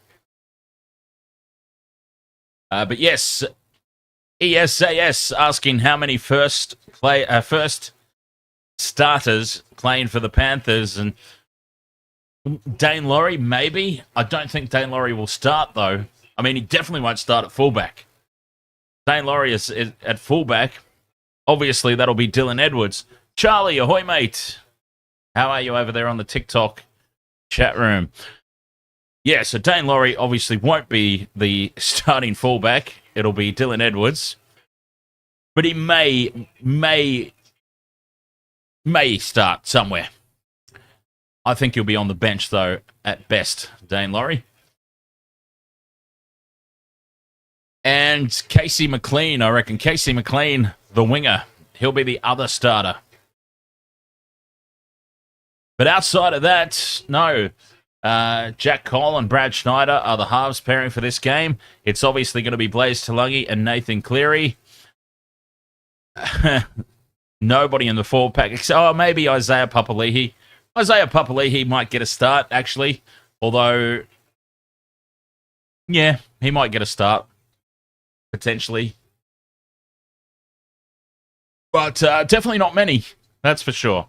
But yes, ESAS asking how many first starters playing for the Panthers, and Dane Laurie, maybe. I don't think Dane Laurie will start, though. I mean, he definitely won't start at fullback. Dane Laurie is at fullback. Obviously, that'll be Dylan Edwards. Charlie, ahoy, mate. How are you over there on the TikTok chat room? Yeah, so Dane Laurie obviously won't be the starting fullback. It'll be Dylan Edwards. But he may start somewhere. I think he'll be on the bench, though, at best, Dane Laurie. And Casey McLean, I reckon. Casey McLean, the winger. He'll be the other starter. But outside of that, no. Jack Cole and Brad Schneider are the halves pairing for this game. It's obviously going to be Blaze Talangi and Nathan Cleary. Nobody in the full pack. Oh, maybe Isaiah Papali'i. Isaiah Papali'i might get a start, actually. Although, yeah, he might get a start. Potentially. But definitely not many. That's for sure.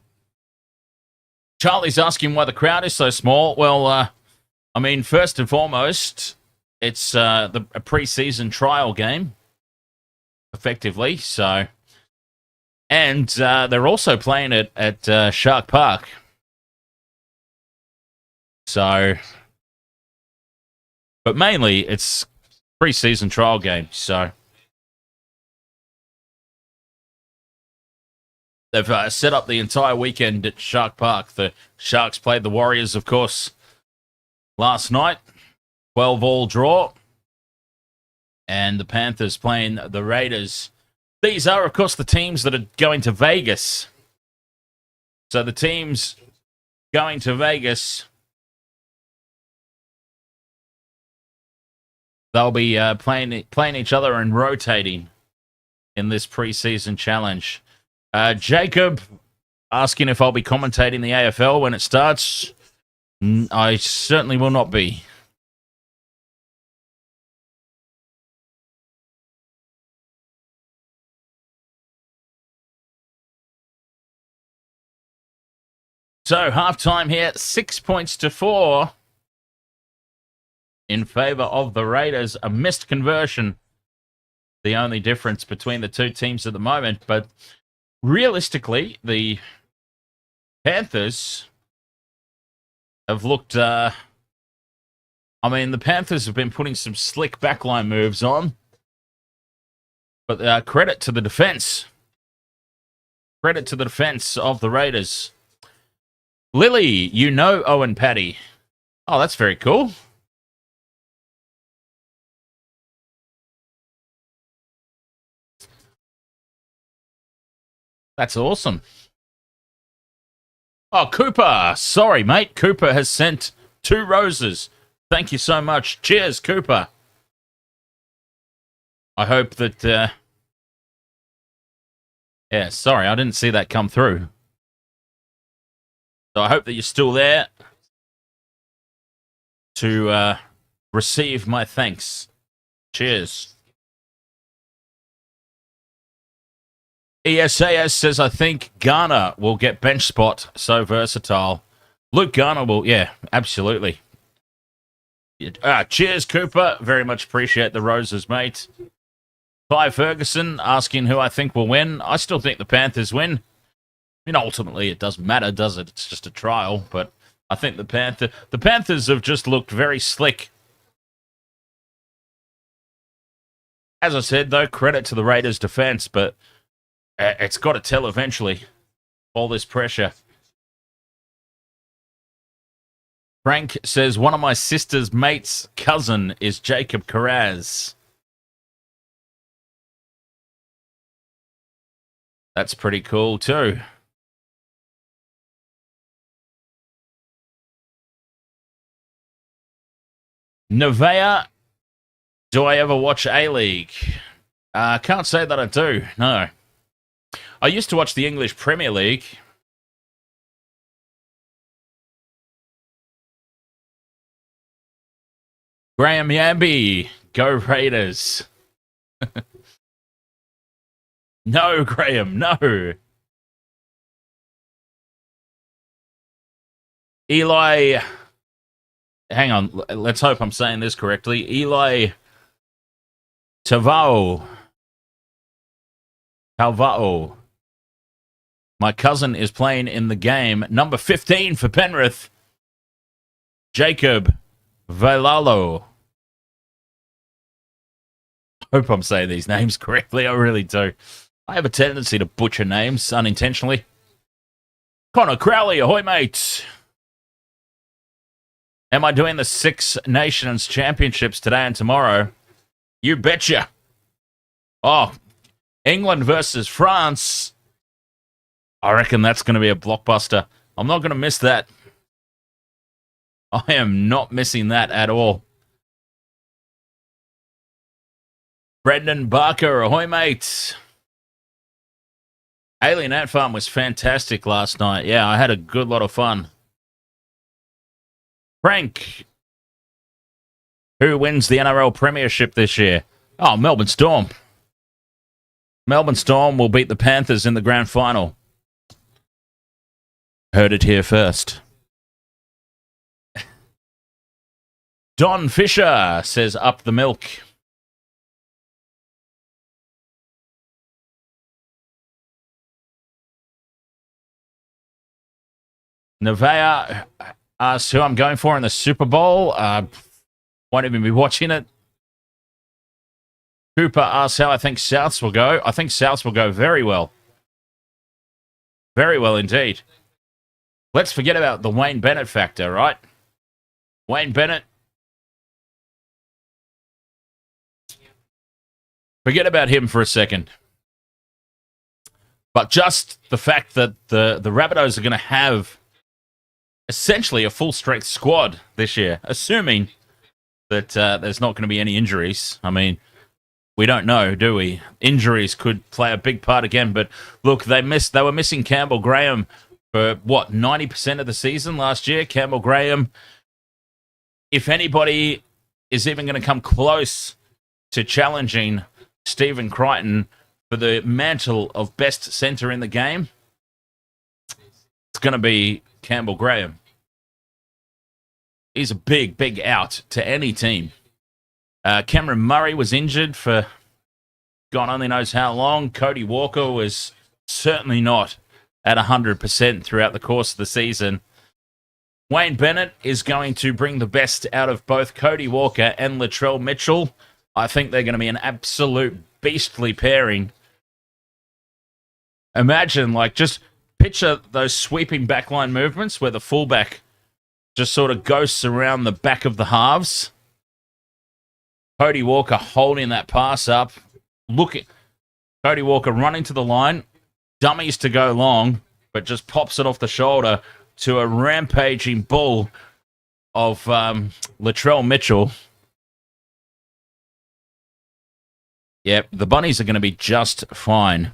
Charlie's asking why the crowd is so small. Well, I mean, first and foremost, it's a pre-season trial game, effectively. So, and they're also playing it at Shark Park. So, but mainly it's pre-season trial game. So they've set up the entire weekend at Shark Park. The Sharks played the Warriors, of course, last night. 12-all draw. And the Panthers playing the Raiders. These are, of course, the teams that are going to Vegas. So the teams going to Vegas, they'll be playing each other and rotating in this preseason challenge. Jacob asking if I'll be commentating the AFL when it starts. I certainly will not be. So, halftime here, 6 points to 4 in favor of the Raiders. A missed conversion, the only difference between the two teams at the moment. But realistically, the Panthers have looked... I mean, the Panthers have been putting some slick backline moves on. But credit to the defense. Credit to the defense of the Raiders. Lily, you know Owen Patty. Oh, that's very cool. That's awesome. Oh, Cooper. Sorry, mate. Cooper has sent 2 roses. Thank you so much. Cheers, Cooper. I hope that... yeah, sorry, I didn't see that come through. So I hope that you're still there to receive my thanks. Cheers. ESAS says, I think Garner will get bench spot. So versatile. Luke Garner will, yeah, absolutely. Cheers, Cooper. Very much appreciate the roses, mate. Ty Ferguson asking who I think will win. I still think the Panthers win. I mean, ultimately, it doesn't matter, does it? It's just a trial, but I think the Panthers have just looked very slick. As I said, though, credit to the Raiders' defense, but it's got to tell eventually. All this pressure. Frank says, one of my sister's mate's cousin is Jacob Carraz. That's pretty cool, too. Nevea, do I ever watch A-League? Can't say that I do, no. I used to watch the English Premier League. Graham Yamby, go Raiders. No, Graham, no. Eli, hang on, let's hope I'm saying this correctly. Eli Tavao. My cousin is playing in the game. Number 15 for Penrith. Jacob Velalo. Hope I'm saying these names correctly. I really do. I have a tendency to butcher names unintentionally. Connor Crowley, ahoy, mates. Am I doing the Six Nations Championships today and tomorrow? You betcha. Oh, England versus France. I reckon that's going to be a blockbuster. I'm not going to miss that. I am not missing that at all. Brendan Barker, ahoy, mates. Alien Ant Farm was fantastic last night. Yeah, I had a good lot of fun. Frank, who wins the NRL Premiership this year? Oh, Melbourne Storm. Melbourne Storm will beat the Panthers in the grand final. Heard it here first. Don Fisher says, up the milk. Nevea asks who I'm going for in the Super Bowl. Won't even be watching it. Cooper asks how I think Souths will go. I think Souths will go very well. Very well indeed. Let's forget about the Wayne Bennett factor, right? Wayne Bennett. Forget about him for a second. But just the fact that the Rabbitohs are going to have essentially a full-strength squad this year, assuming that there's not going to be any injuries. I mean, we don't know, do we? Injuries could play a big part again, but look, they were missing Campbell Graham for, 90% of the season last year? Campbell Graham, if anybody is even going to come close to challenging Stephen Crichton for the mantle of best centre in the game, it's going to be Campbell Graham. He's a big, big out to any team. Cameron Murray was injured for God only knows how long. Cody Walker was certainly not at 100% throughout the course of the season. Wayne Bennett is going to bring the best out of both Cody Walker and Latrell Mitchell. I think they're going to be an absolute beastly pairing. Imagine, just picture those sweeping backline movements where the fullback just sort of ghosts around the back of the halves. Cody Walker holding that pass up. Cody Walker running to the line. Dummies to go long, but just pops it off the shoulder to a rampaging bull of Latrell Mitchell. Yep, the Bunnies are going to be just fine.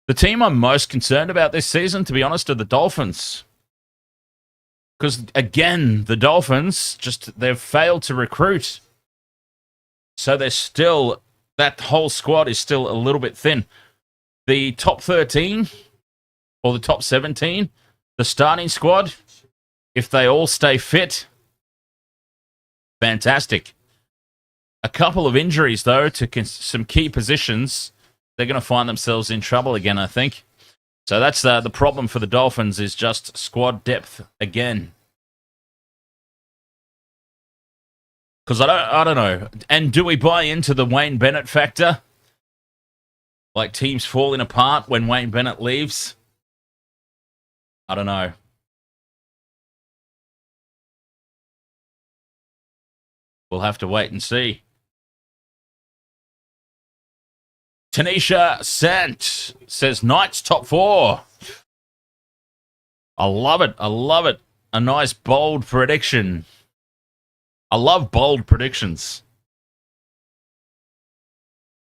The team I'm most concerned about this season, to be honest, are the Dolphins. Because, again, the Dolphins, they've failed to recruit. So they're still, that whole squad is still a little bit thin. The top 13, or the top 17, the starting squad, if they all stay fit, fantastic. A couple of injuries, though, to some key positions, they're going to find themselves in trouble again, I think. So that's the problem for the Dolphins, is just squad depth again. Because I don't know. And do we buy into the Wayne Bennett factor? Like teams falling apart when Wayne Bennett leaves? I don't know. We'll have to wait and see. Tanisha Sant says Knights top 4. I love it. I love it. A nice bold prediction. I love bold predictions.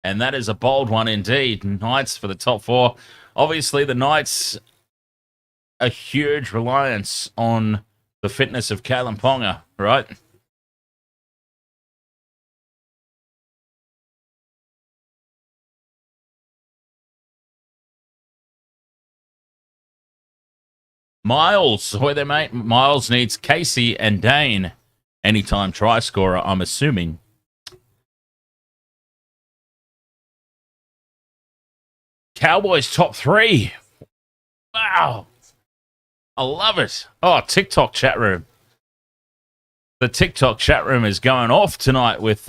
And that is a bold one indeed. Knights for the top 4. Obviously, the Knights, a huge reliance on the fitness of Kalen Ponga, right? Miles, ahoy there, mate. Miles needs Casey and Dane. Anytime try scorer, I'm assuming. Cowboys top 3. Wow. I love it. Oh, TikTok chat room. The TikTok chat room is going off tonight with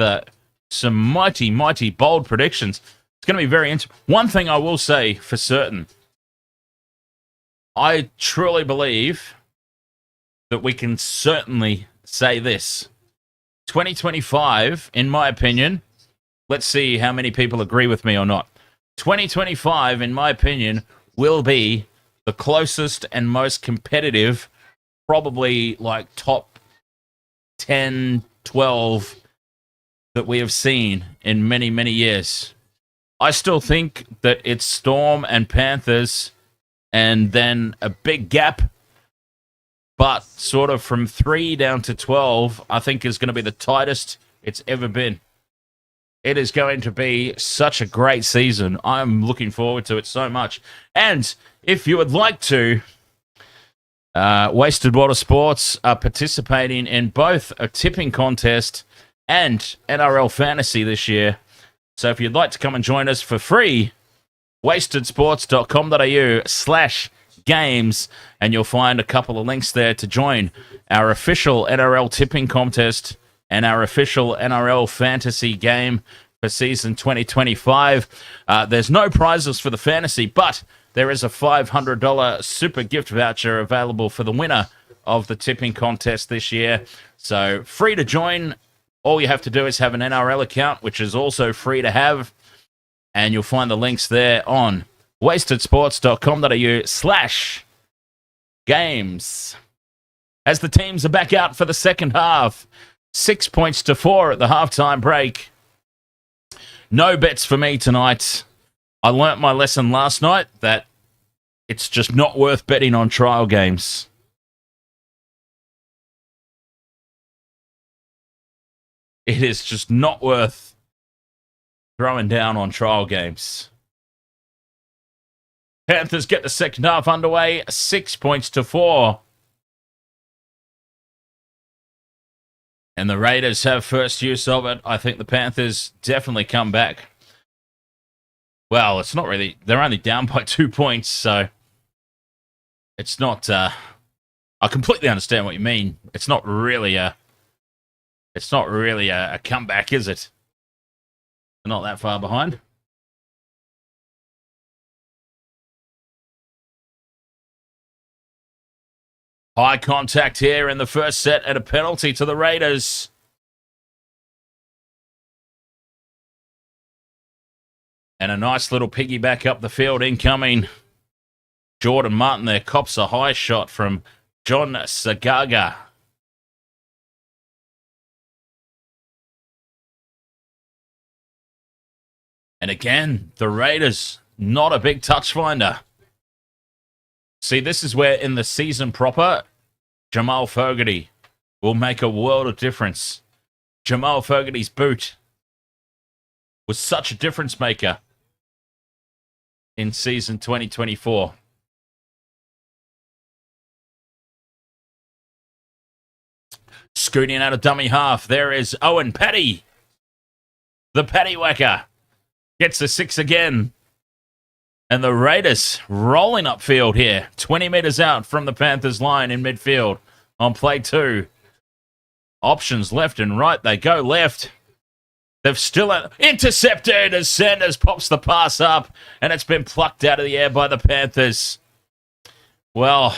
some mighty, mighty bold predictions. It's going to be very interesting. One thing I will say for certain, I truly believe that we can certainly say this. 2025, in my opinion, let's see how many people agree with me or not. 2025, in my opinion, will be the closest and most competitive, probably like top 10, 12 that we have seen in many, many years. I still think that it's Storm and Panthers and then a big gap, but sort of from 3 down to 12, I think is going to be the tightest it's ever been. It is going to be such a great season. I'm looking forward to it so much. And if you would like to, Wasted Water Sports are participating in both a tipping contest and NRL Fantasy this year. So if you'd like to come and join us for free, wastedsports.com.au/games, and you'll find a couple of links there to join our official NRL tipping contest and our official NRL fantasy game for season 2025. There's no prizes for the fantasy, but there is a $500 super gift voucher available for the winner of the tipping contest this year. So free to join. All you have to do is have an NRL account, which is also free to have. And you'll find the links there on wastedsports.com.au/games. As the teams are back out for the second half, 6 points to 4 at the halftime break. No bets for me tonight. I learnt my lesson last night that it's just not worth betting on trial games. It is just not worth throwing down on trial games. Panthers get the second half underway, 6 points to 4. And the Raiders have first use of it. I think the Panthers definitely come back. Well, it's not really. They're only down by 2 points, so it's not. I completely understand what you mean. It's not really a comeback, is it? They're not that far behind. High contact here in the first set and a penalty to the Raiders. And a nice little piggyback up the field incoming. Jordan Martin there cops a high shot from John Sagaga. And again, the Raiders not a big touch finder. See, this is where in the season proper, Jamal Fogarty will make a world of difference. Jamal Fogarty's boot was such a difference maker in season 2024. Scooting out of dummy half, there is Owen Paddy. The Paddy Whacker gets the 6 again. And the Raiders rolling upfield here. 20 metres out from the Panthers line in midfield on play 2. Options left and right. They go left. They've still intercepted as Sanders pops the pass up. And it's been plucked out of the air by the Panthers. Well,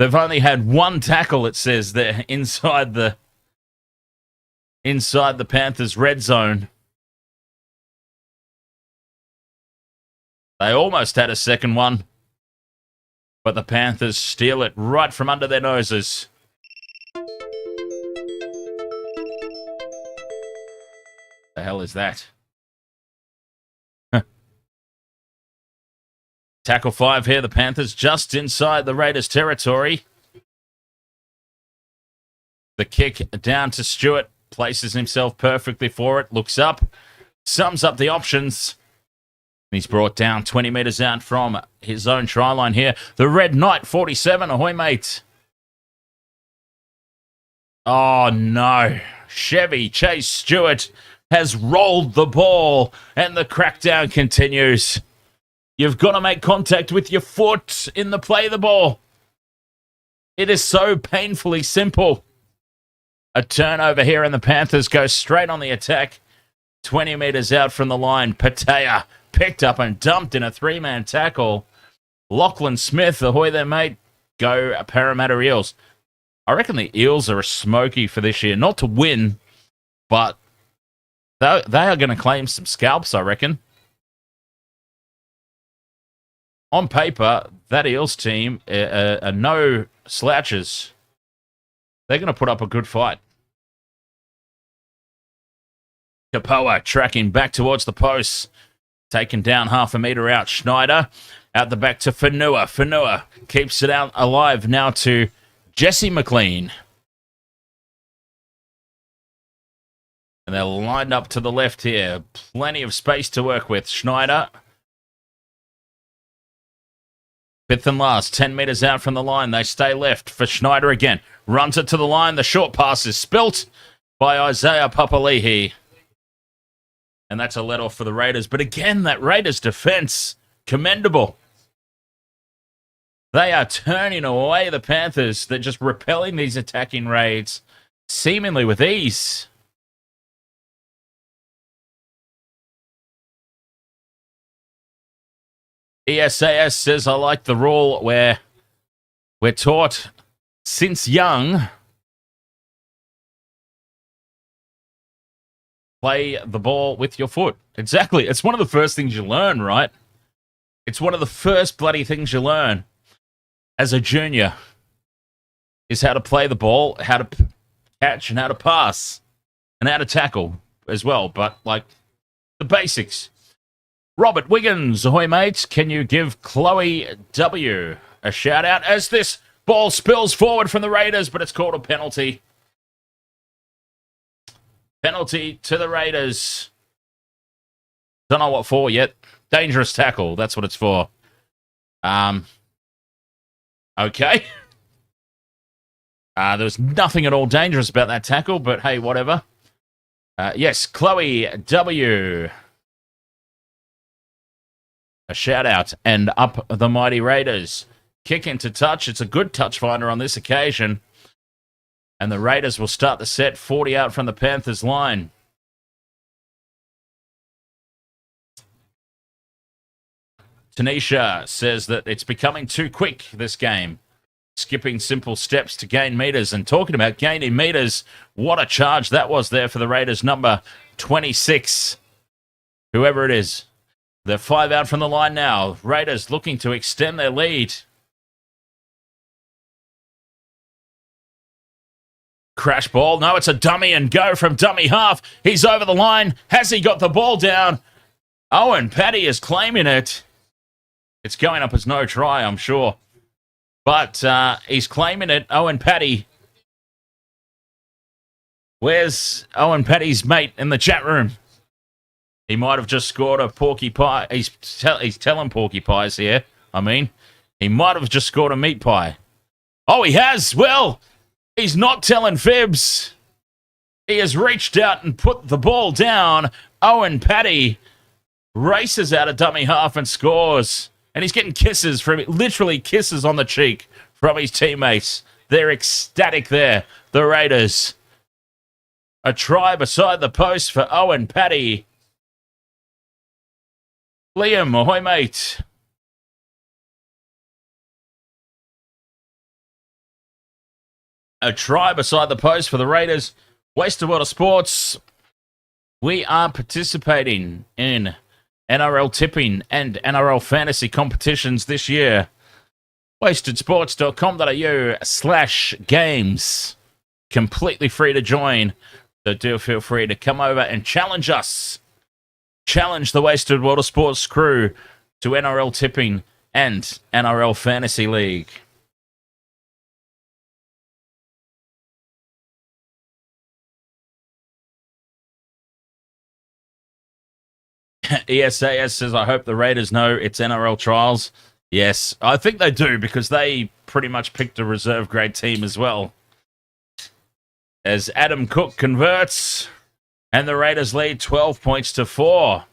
they've only had one tackle, it says, there inside the Panthers' red zone. They almost had a second one, but the Panthers steal it right from under their noses. The hell is that? Tackle 5 here, the Panthers just inside the Raiders' territory. The kick down to Stewart, places himself perfectly for it, looks up, sums up the options. He's brought down 20 metres out from his own try line here. The Red Knight, 47, ahoy, mate. Oh, no. Chevy Chase Stewart has rolled the ball, and the crackdown continues. You've got to make contact with your foot in the play of the ball. It is so painfully simple. A turnover here, and the Panthers go straight on the attack. 20 metres out from the line. Patea picked up and dumped in a 3-man tackle. Lachlan Smith, ahoy there, mate. Go Parramatta Eels. I reckon the Eels are a smoky for this year. Not to win, but they are going to claim some scalps, I reckon. On paper, that Eels team are no slouches. They're going to put up a good fight. Kapoa tracking back towards the posts. Taken down half a metre out. Schneider out the back to Fanua. Fanua keeps it out alive now to Jesse McLean. And they're lined up to the left here. Plenty of space to work with. Schneider. Fifth and last. 10 metres out from the line. They stay left for Schneider again. Runs it to the line. The short pass is spilt by Isaiah Papali'i. And that's a let-off for the Raiders. But again, that Raiders defense, commendable. They are turning away the Panthers. They're just repelling these attacking raids, seemingly with ease. ESAS says, I like the rule where we're taught since young, play the ball with your foot. Exactly. It's one of the first things you learn, right? It's one of the first bloody things you learn as a junior is how to play the ball, how to catch, and how to pass, and how to tackle as well. But, like, the basics. Robert Wiggins, ahoy, mates. Can you give Chloe W a shout-out as this ball spills forward from the Raiders, but it's called a penalty. Penalty to the Raiders. Don't know what for yet. Dangerous tackle. That's what it's for. Okay. There was nothing at all dangerous about that tackle, but hey, whatever. Yes, Chloe W. A shout out and up the mighty Raiders. Kick into touch. It's a good touch finder on this occasion. And the Raiders will start the set 40 out from the Panthers line. Tanisha says that it's becoming too quick, this game. Skipping simple steps to gain meters. And talking about gaining meters, what a charge that was there for the Raiders, number 26. Whoever it is. They're 5 out from the line now. Raiders looking to extend their lead. Crash ball. No, it's a dummy and go from dummy half. He's over the line. Has he got the ball down? Owen Paddy is claiming it. It's going up as no try, I'm sure. But he's claiming it. Owen Paddy. Where's Owen Paddy's mate in the chat room? He might have just scored a porky pie. He's telling porky pies here. I mean, he might have just scored a meat pie. Oh, he has. Well, he's not telling fibs. He has reached out and put the ball down. Owen Paddy races out a dummy half and scores. And he's getting kisses from, literally kisses on the cheek from his teammates. They're ecstatic there, the Raiders. A try beside the post for Owen Paddy. Liam, ahoy, mate. A try beside the post for the Raiders. Wasted World of Sports. We are participating in NRL tipping and NRL fantasy competitions this year. wastedsports.com.au/games. Completely free to join. So do feel free to come over and challenge us. Challenge the Wasted World of Sports crew to NRL tipping and NRL Fantasy League. ESAS says, I hope the Raiders know it's NRL trials. Yes, I think they do because they pretty much picked a reserve grade team as well. As Adam Cook converts and the Raiders lead 12 points to 4.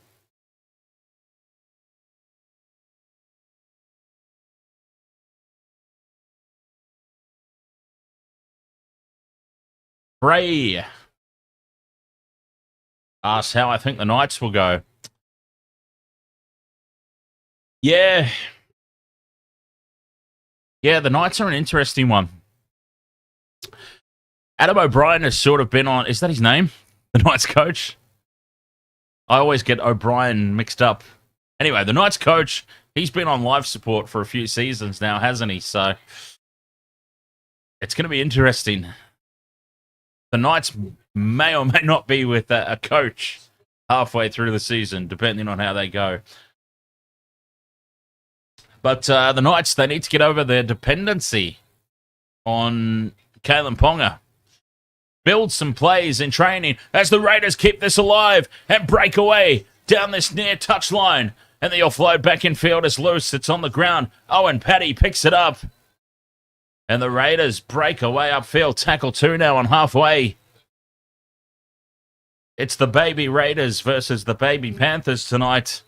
Ray asks how I think the Knights will go. Yeah, the Knights are an interesting one. Adam O'Brien has sort of been on... Is that his name? The Knights coach? I always get O'Brien mixed up. Anyway, the Knights coach, he's been on live support for a few seasons now, hasn't he? So it's going to be interesting. The Knights may or may not be with a coach halfway through the season, depending on how they go. But the Knights, they need to get over their dependency on Kalen Ponga. Build some plays in training as the Raiders keep this alive and break away down this near touchline. And the offload back in field is loose. It's on the ground. Owen Paddy picks it up. And the Raiders break away upfield. Tackle 2 now on halfway. It's the baby Raiders versus the baby Panthers tonight.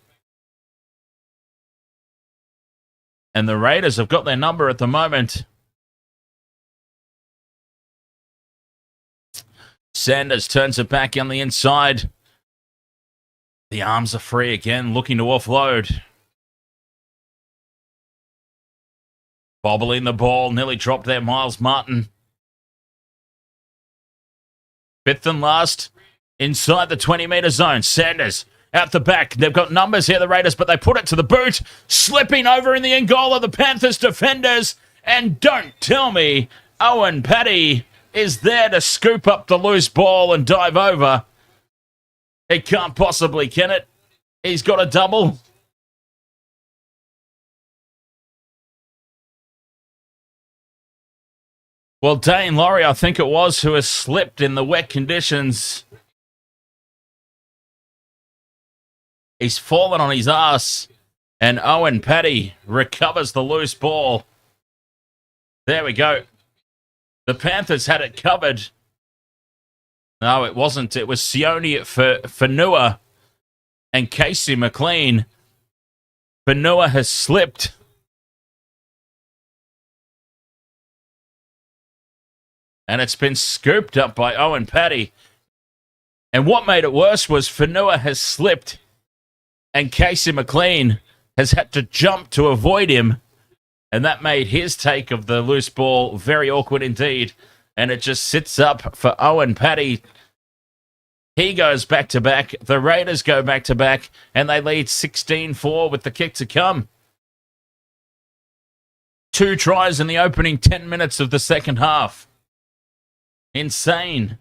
And the Raiders have got their number at the moment. Sanders turns it back on the inside. The arms are free again, looking to offload. Bobbling the ball, nearly dropped there, Miles Martin. Fifth and last, inside the 20-metre zone. Sanders out the back. They've got numbers here, the Raiders, but they put it to the boot. Slipping over in the end goal of the Panthers defenders. And don't tell me Owen Paddy is there to scoop up the loose ball and dive over. It can't possibly, can it? He's got a double. Well, Dane Laurie, I think it was, who has slipped in the wet conditions. He's fallen on his ass, and Owen Paddy recovers the loose ball. There we go. The Panthers had it covered. No, it wasn't. It was Sione Fanua and Casey McLean. Fanua has slipped. And it's been scooped up by Owen Paddy. And what made it worse was Fanua has slipped and Casey McLean has had to jump to avoid him. And that made his take of the loose ball very awkward indeed. And it just sits up for Owen Paddy. He goes back-to-back. The Raiders go back-to-back. And they lead 16-4 with the kick to come. 2 tries in the opening 10 minutes of the second half. Insane.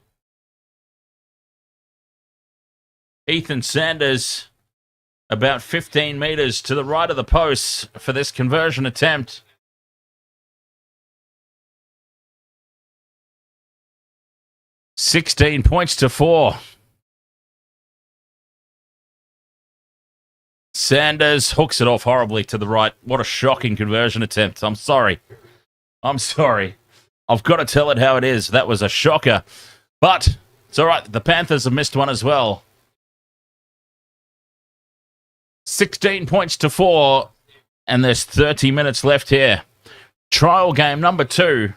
Ethan Sanders about 15 metres to the right of the posts for this conversion attempt. $16 points to 4. Sanders hooks it off horribly to the right. What a shocking conversion attempt. I'm sorry. I've got to tell it how it is. That was a shocker. But it's all right. The Panthers have missed one as well. 16 points to 4. And there's 30 minutes left here. Trial game number 2.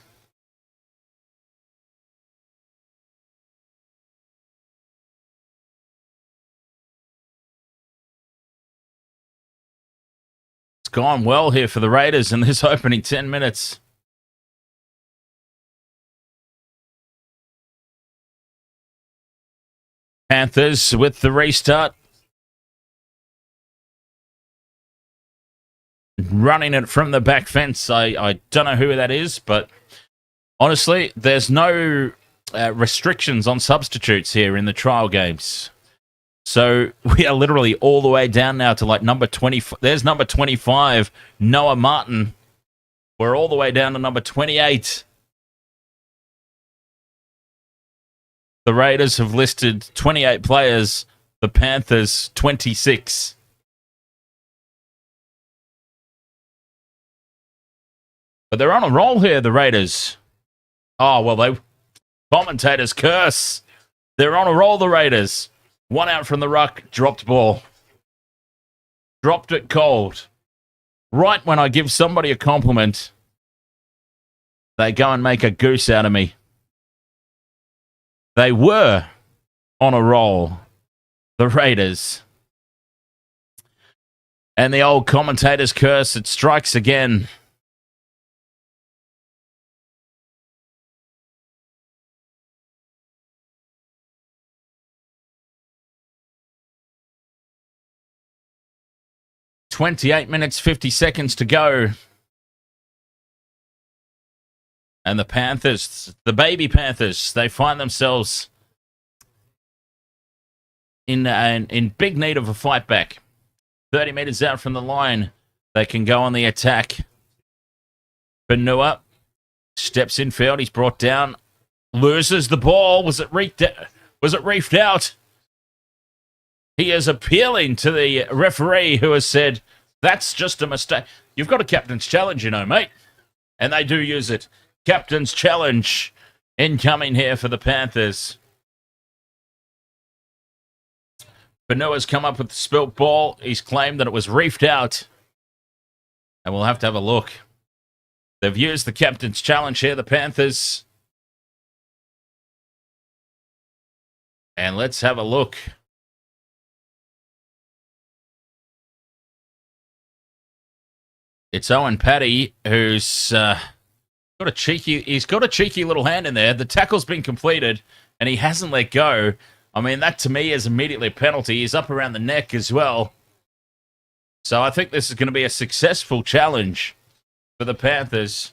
It's gone well here for the Raiders in this opening 10 minutes. Panthers with the restart. Running it from the back fence. I don't know who that is, but honestly, there's no restrictions on substitutes here in the trial games. So we are literally all the way down now to like number 20. There's number 25, Noah Martin. We're all the way down to number 28. The Raiders have listed 28 players, the Panthers 26. But they're on a roll here, the Raiders. Oh, well, commentators curse. They're on a roll, the Raiders. One out from the ruck, dropped ball. Dropped it cold. Right when I give somebody a compliment, they go and make a goose out of me. They were on a roll, the Raiders. And the old commentator's curse, it strikes again. "28 minutes, 50 seconds to go." And the Panthers, the baby Panthers, they find themselves in big need of a fight back. 30 metres out from the line, they can go on the attack. Benua steps in field. He's brought down, loses the ball. Was it reefed out? He is appealing to the referee, who has said, "That's just a mistake." You've got a captain's challenge, you know, mate. And they do use it. Captain's challenge incoming here for the Panthers. Benua's come up with the spilt ball. He's claimed that it was reefed out. And we'll have to have a look. They've used the captain's challenge here, the Panthers. And let's have a look. It's Owen Paddy, who's got a cheeky little hand in there. The tackle's been completed, and he hasn't let go. I mean, that to me is immediately a penalty. He's up around the neck as well. So I think this is going to be a successful challenge for the Panthers.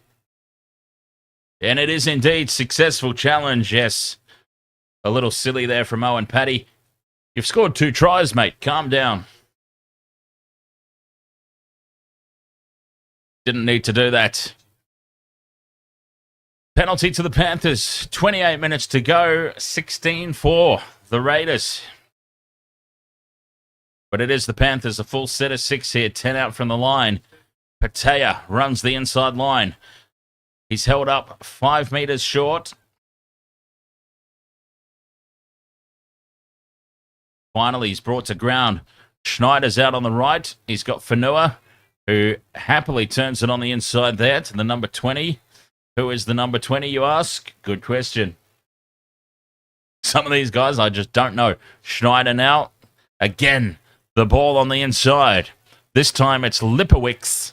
And it is indeed successful challenge, yes. A little silly there from Owen Paddy. You've scored 2 tries, mate. Calm down. Didn't need to do that. Penalty to the Panthers. 28 minutes to go. 16-4. The Raiders. But it is the Panthers. A full set of 6 here. 10 out from the line. Patea runs the inside line. He's held up 5 metres short. Finally, he's brought to ground. Schneider's out on the right. He's got Fanua, who happily turns it on the inside there to the number 20. Who is the number 20, you ask? Good question. Some of these guys, I just don't know. Schneider now. Again, the ball on the inside. This time it's Lipowicz.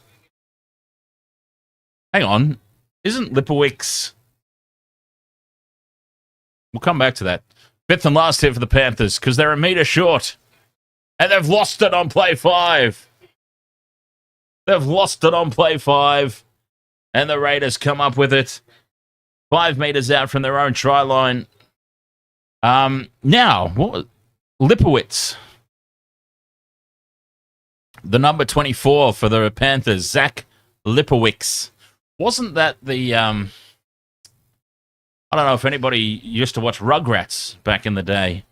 Hang on. Isn't Lipowicz... We'll come back to that. 5th and last here for the Panthers, because they're a metre short. And they've lost it on play 5. They've lost it on play 5. And the Raiders come up with it. 5 metres out from their own try line. Now, Lipowicz. The number 24 for the Panthers, Zach Lipowicz. Wasn't that the... I don't know if anybody used to watch Rugrats back in the day.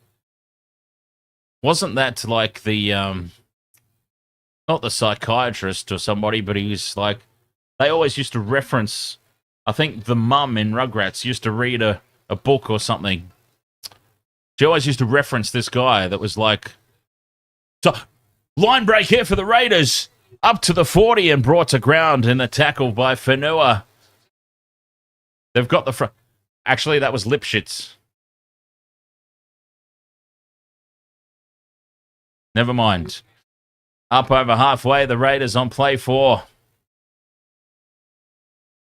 Wasn't that like the... not the psychiatrist or somebody, but he was like... They always used to reference... I think the mum in Rugrats used to read a book or something. She always used to reference this guy that was like... So, line break here for the Raiders. Up to the 40 and brought to ground in the tackle by Whenua. They've got the front... Actually, that was Lipschitz. Never mind. Up over halfway, the Raiders on play 4.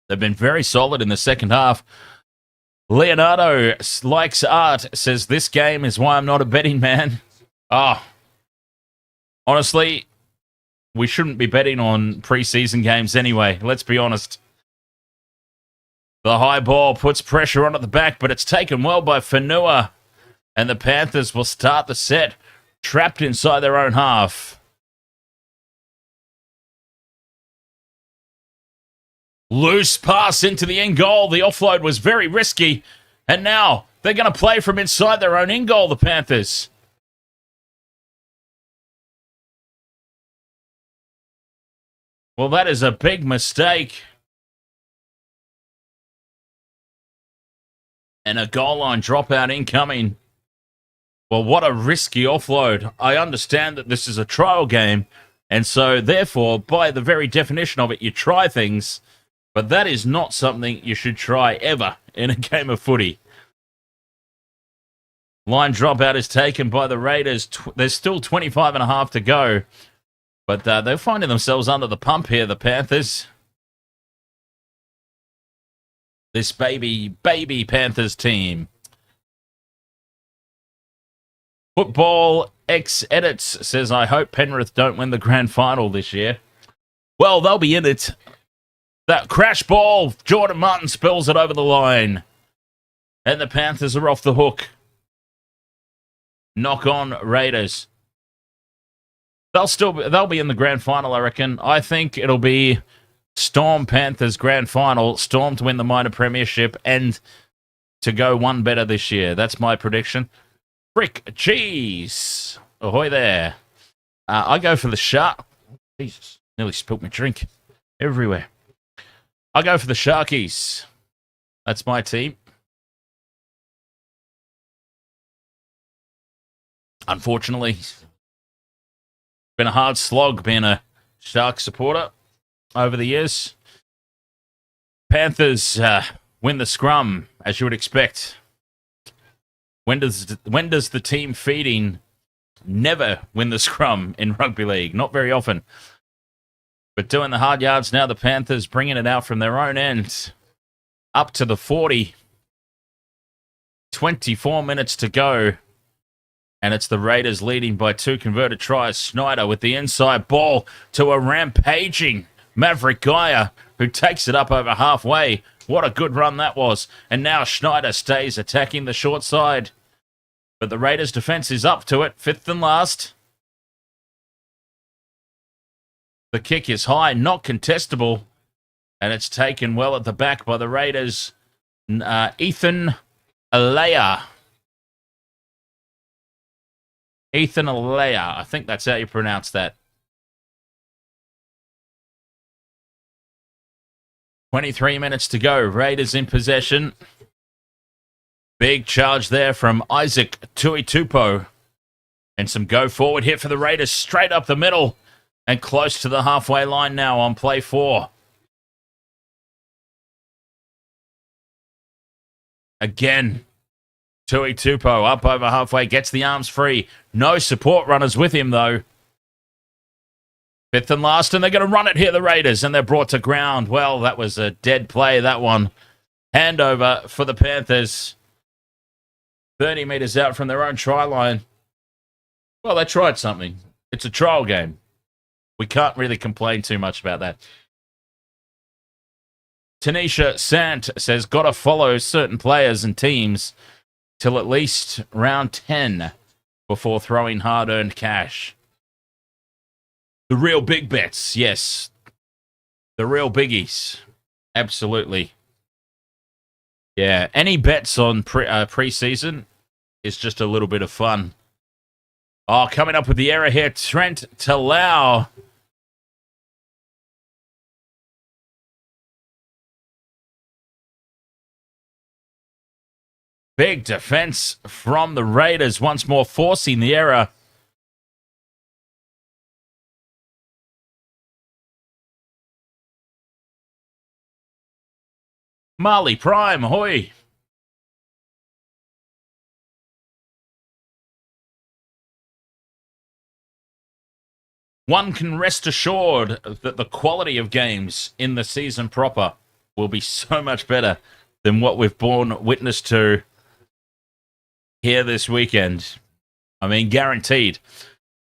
They've been very solid in the second half. Leonardo likes art, says this game is why I'm not a betting man. Oh, honestly, we shouldn't be betting on preseason games anyway. Let's be honest. The high ball puts pressure on at the back, but it's taken well by Whenua. And the Panthers will start the set, trapped inside their own half. Loose pass into the end goal. The offload was very risky. And now they're going to play from inside their own end goal, the Panthers. Well, that is a big mistake. And a goal line dropout incoming. Well, what a risky offload. I understand that this is a trial game. And so, therefore, by the very definition of it, you try things. But that is not something you should try ever in a game of footy. Line dropout is taken by the Raiders. There's still 25 and a half to go. But they're finding themselves under the pump here, the Panthers. This baby Panthers team. Football X Edits says, I hope Penrith don't win the grand final this year. Well, they'll be in it. That crash ball, Jordan Martin spills it over the line. And the Panthers are off the hook. Knock on Raiders. They'll be in the grand final, I reckon. I think it'll be Storm Panthers grand final. Storm to win the minor premiership and to go one better this year. That's my prediction. Frick, cheese. Ahoy there. I go for the Shark. Jesus, nearly spilt my drink everywhere. I go for the Sharkies. That's my team. Unfortunately, it's been a hard slog being a Shark supporter over the years. Panthers win the scrum, as you would expect. When does the team feeding never win the scrum in rugby league? Not very often. But doing the hard yards now, the Panthers bringing it out from their own end. Up to the 40. 24 minutes to go. And it's the Raiders leading by 2 converted tries. Snyder with the inside ball to a rampaging Maverick Gaia, who takes it up over halfway. What a good run that was. And now Schneider stays attacking the short side. But the Raiders' defense is up to it. 5th and last. The kick is high, not contestable. And it's taken well at the back by the Raiders. Ethan Alea. Ethan Alea. I think that's how you pronounce that. 23 minutes to go. Raiders in possession. Big charge there from Isaac Tuitupo. And some go forward here for the Raiders. Straight up the middle. And close to the halfway line now on play 4. Again. Tuitupo up over halfway. Gets the arms free. No support runners with him though. 5th and last, and they're going to run it here, the Raiders, and they're brought to ground. Well, that was a dead play, that one. Handover for the Panthers. 30 metres out from their own try line. Well, they tried something. It's a trial game. We can't really complain too much about that. Tanisha Sant says, gotta follow certain players and teams till at least round 10 before throwing hard-earned cash. The real big bets, yes. The real biggies. Absolutely. Yeah, any bets on pre-season is just a little bit of fun. Oh, coming up with the error here, Trent Talau. Big defense from the Raiders, once more forcing the error. Marley Prime, ahoy. One can rest assured that the quality of games in the season proper will be so much better than what we've borne witness to here this weekend. I mean, guaranteed.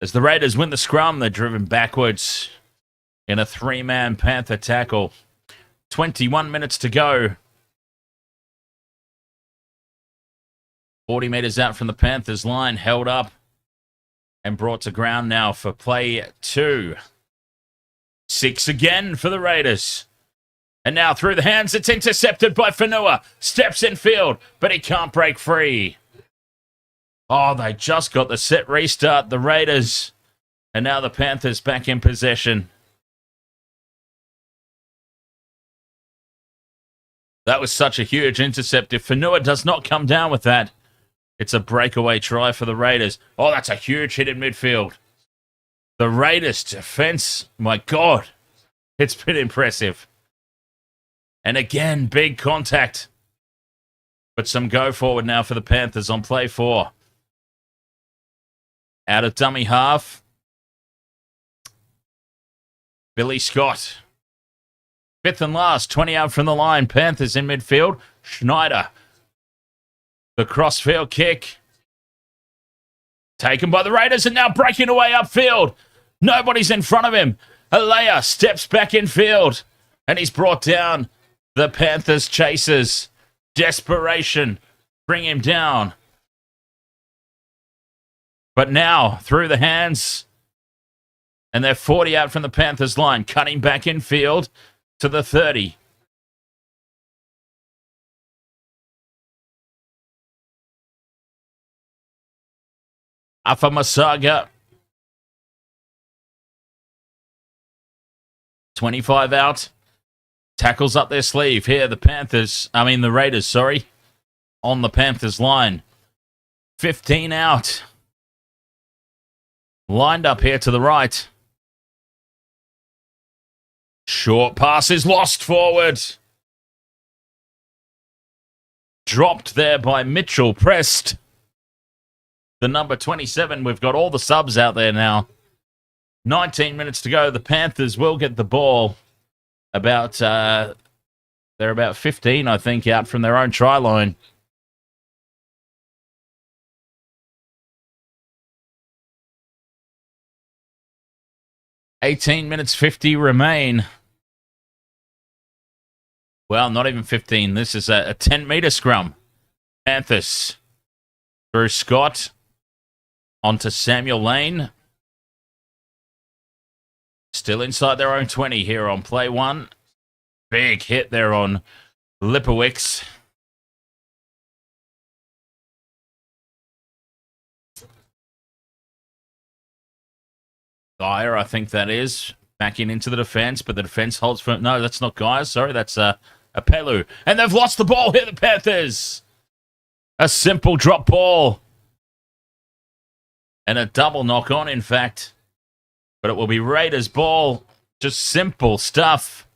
As the Raiders win the scrum, they're driven backwards in a three-man Panther tackle. 21 minutes to go. 40 meters out from the Panthers line, held up and brought to ground now for play 2. 6 again for the Raiders. And now through the hands, it's intercepted by Fanua. Steps in field, but he can't break free. Oh, they just got the set restart, the Raiders. And now the Panthers back in possession. That was such a huge intercept. If Fanua does not come down with that, it's a breakaway try for the Raiders. Oh, that's a huge hit in midfield. The Raiders' defense, my God, it's been impressive. And again, big contact. But some go forward now for the Panthers on play 4. Out of dummy half. Billy Scott. 5th and last, 20 out from the line. Panthers in midfield. Schneider. The crossfield kick. Taken by the Raiders and now breaking away upfield. Nobody's in front of him. Alea steps back in field. And he's brought down. The Panthers chasers. Desperation. Bring him down. But now, through the hands. And they're 40 out from the Panthers line. Cutting back in field to the 30. Afamasaga. 25 out. Tackles up their sleeve. Here, the Raiders, sorry. On the Panthers line. 15 out. Lined up here to the right. Short pass is lost forward. Dropped there by Mitchell. Pressed. The number 27. We've got all the subs out there now. 19 minutes to go. The Panthers will get the ball. They're about 15, I think, out from their own try line. $18 50 remain. Well, not even 15. This is a 10-meter scrum. Panthers through Scott. Onto Samuel Lane. Still inside their own 20 here on play 1. Big hit there on Lipowicz. Geyer, I think that is. Backing into the defense, but the defense holds firm. No, that's not Geyer. Sorry, that's Apelu. And they've lost the ball here, the Panthers. A simple drop ball. And a double knock on, in fact. But it will be Raiders ball. Just simple stuff.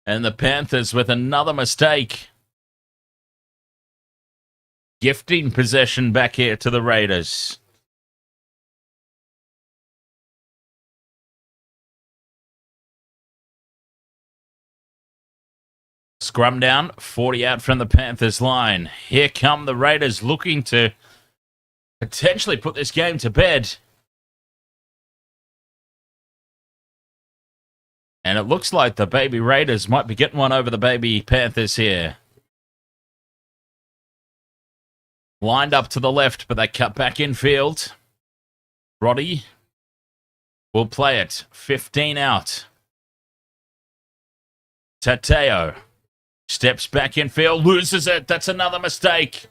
And the Panthers with another mistake. Gifting possession back here to the Raiders. Scrum down, 40 out from the Panthers line. Here come the Raiders looking to potentially put this game to bed. And it looks like the baby Raiders might be getting one over the baby Panthers here. Lined up to the left, but they cut back in field. Roddy will play it. 15 out. Tateo steps back in field, loses it. That's another mistake.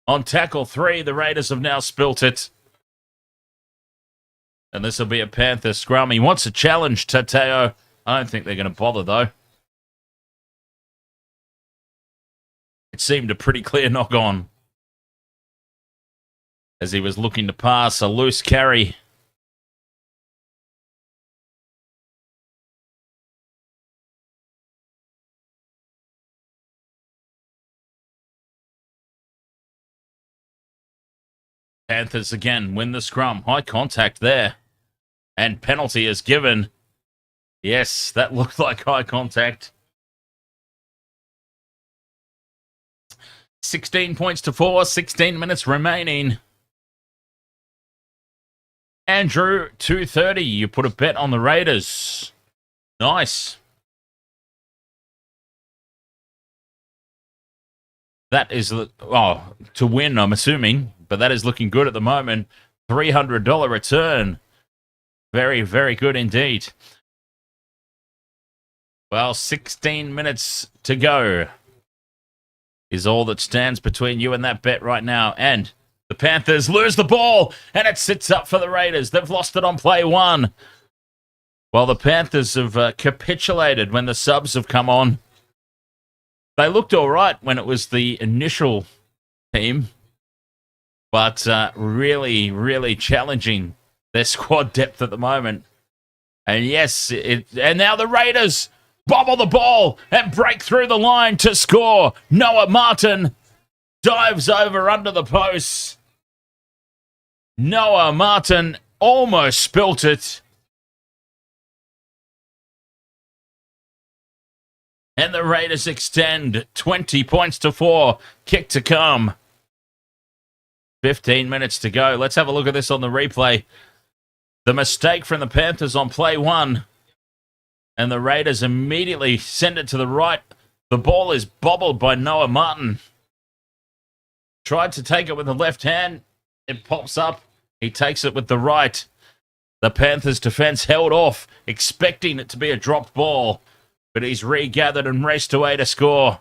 On tackle 3, the Raiders have now spilt it. And this will be a Panther scrum. He wants a challenge, Tateo. I don't think they're going to bother, though. It seemed a pretty clear knock on. As he was looking to pass a loose carry. Panthers again win the scrum. High contact there. And penalty is given. Yes, that looked like high contact. 16 points to 4, 16 minutes remaining. Andrew, 230. You put a bet on the Raiders. Nice. That is, to win, I'm assuming. But that is looking good at the moment. $300 return. Very, very good indeed. Well, 16 minutes to go is all that stands between you and that bet right now. And the Panthers lose the ball, and it sits up for the Raiders. They've lost it on play 1. While the Panthers have capitulated when the subs have come on. They looked all right when it was the initial team. But really, really challenging their squad depth at the moment. And yes, and now the Raiders bobble the ball and break through the line to score. Noah Martin dives over under the posts. Noah Martin almost spilt it. And the Raiders extend 20 points to 4. Kick to come. 15 minutes to go. Let's have a look at this on the replay. The mistake from the Panthers on play 1. And the Raiders immediately send it to the right. The ball is bobbled by Noah Martin. Tried to take it with the left hand. It pops up. He takes it with the right. The Panthers defense held off, expecting it to be a dropped ball. But he's regathered and raced away to score.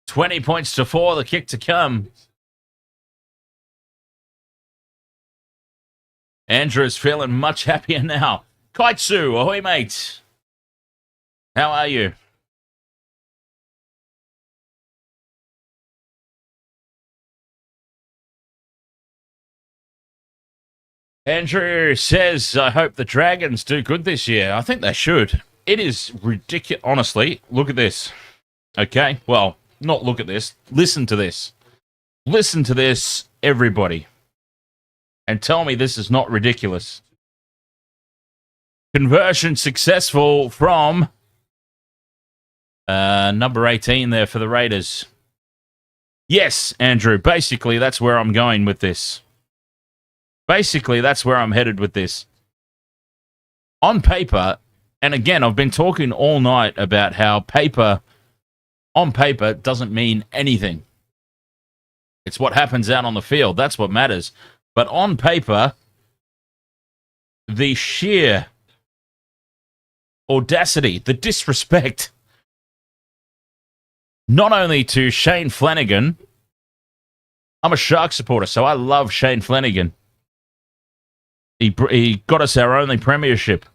$20 points to 4, the kick to come. Andrew's feeling much happier now. Kaitsu, ahoy, mate. How are you? Andrew says, I hope the Dragons do good this year. I think they should. It is ridiculous. Honestly, look at this. Okay, well, not look at this. Listen to this. Listen to this, everybody. And tell me this is not ridiculous. Conversion successful from number 18 there for the Raiders. Yes, Andrew, basically that's where I'm going with this. Basically, that's where I'm headed with this. On paper, and again, I've been talking all night about how on paper doesn't mean anything. It's what happens out on the field. That's what matters. But on paper, the sheer audacity, the disrespect, not only to Shane Flanagan. I'm a Shark supporter, so I love Shane Flanagan. He got us our only premiership.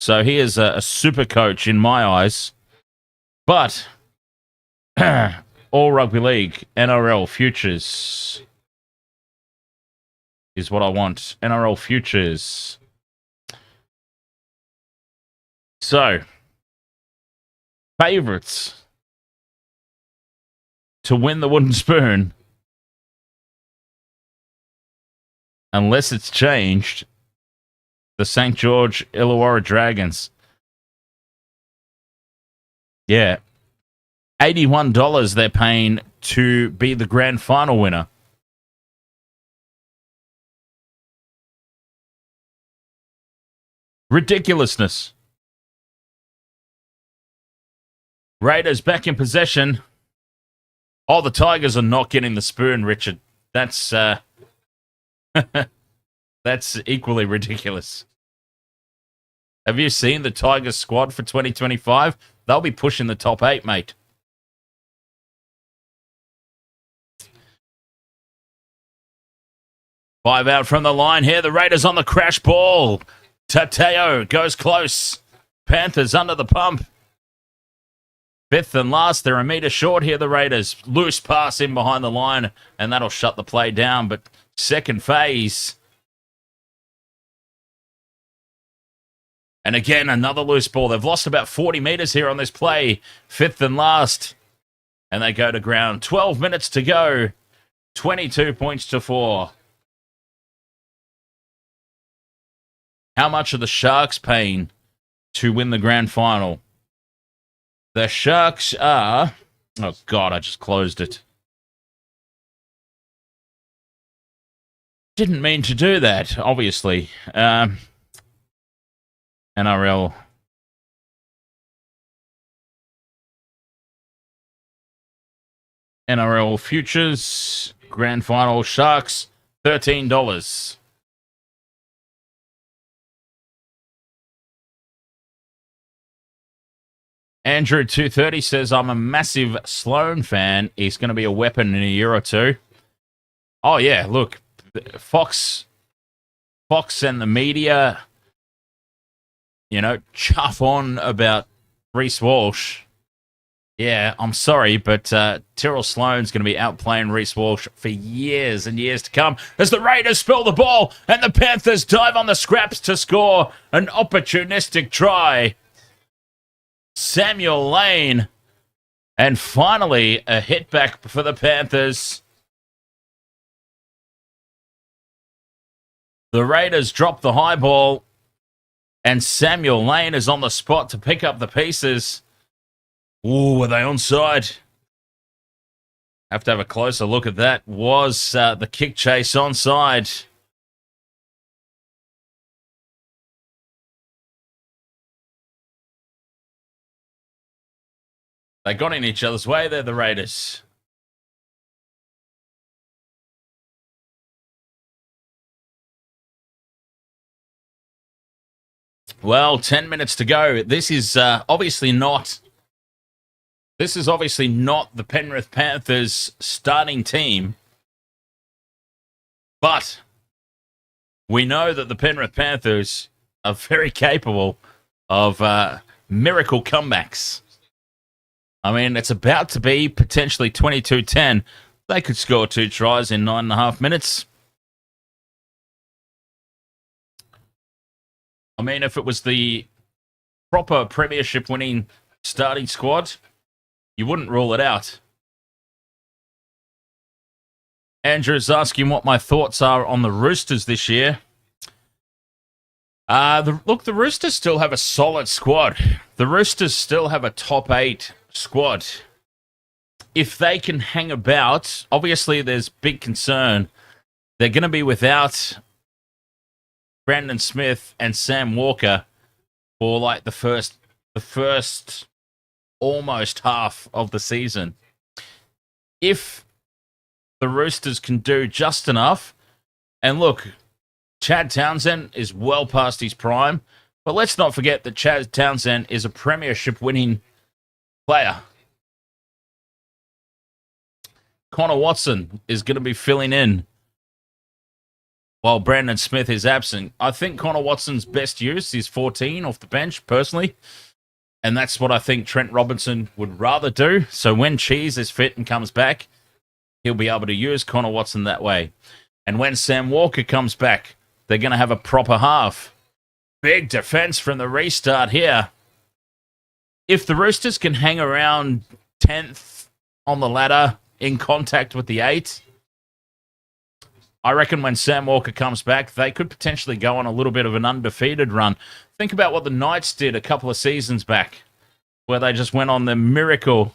So he is a super coach in my eyes. But all rugby league, NRL futures is what I want. NRL futures. So, favourites to win the wooden spoon, unless it's changed, the St. George Illawarra Dragons. Yeah. $81 they're paying to be the grand final winner. Ridiculousness. Raiders back in possession. Oh, the Tigers are not getting the spoon, Richard. That's that's equally ridiculous. Have you seen the Tigers squad for 2025? They'll be pushing the top 8, mate. Five out from the line here. The Raiders on the crash ball. Tateo goes close. Panthers under the pump. Fifth and last. They're a metre short here, the Raiders. Loose pass in behind the line, and that'll shut the play down. But second phase. And again, another loose ball. They've lost about 40 metres here on this play. Fifth and last. And they go to ground. 12 minutes to go. 22 points to 4. How much are the Sharks paying to win the grand final? The Sharks are... Oh, God, I just closed it. Didn't mean to do that, obviously. NRL. NRL futures, grand final, Sharks, $13. Andrew 230 says, I'm a massive Sloan fan. He's going to be a weapon in a year or two. Oh, yeah, look, Fox and the media, chuff on about Reece Walsh. Yeah, I'm sorry, but Tyrrell Sloan's going to be outplaying Reece Walsh for years and years to come as the Raiders spill the ball and the Panthers dive on the scraps to score an opportunistic try. Samuel Lane, and finally a hit back for the Panthers. The Raiders drop the high ball, and Samuel Lane is on the spot to pick up the pieces. Ooh, were they onside? Have to have a closer look at that. Was the kick chase onside? They got in each other's way there, the Raiders. Well, 10 minutes to go. This is obviously not the Penrith Panthers starting team. But we know that the Penrith Panthers are very capable of miracle comebacks. I mean, it's about to be potentially 22-10. They could score 2 tries in 9.5 minutes. I mean, if it was the proper premiership winning starting squad, you wouldn't rule it out. Andrew's asking what my thoughts are on the Roosters this year. The Roosters still have a solid squad. The Roosters still have a top 8 squad. If they can hang about, obviously there's big concern. They're going to be without Brandon Smith and Sam Walker for like the first almost half of the season. If the Roosters can do just enough, and look, Chad Townsend is well past his prime, but let's not forget that Chad Townsend is a premiership winning player. Connor Watson is going to be filling in while Brandon Smith is absent. I think Connor Watson's best use is 14 off the bench, personally. And that's what I think Trent Robinson would rather do. So when Cheese is fit and comes back, he'll be able to use Connor Watson that way. And when Sam Walker comes back, they're going to have a proper half. Big defense from the restart here. If the Roosters can hang around 10th on the ladder in contact with the 8, I reckon when Sam Walker comes back, they could potentially go on a little bit of an undefeated run. Think about what the Knights did a couple of seasons back, where they just went on the miracle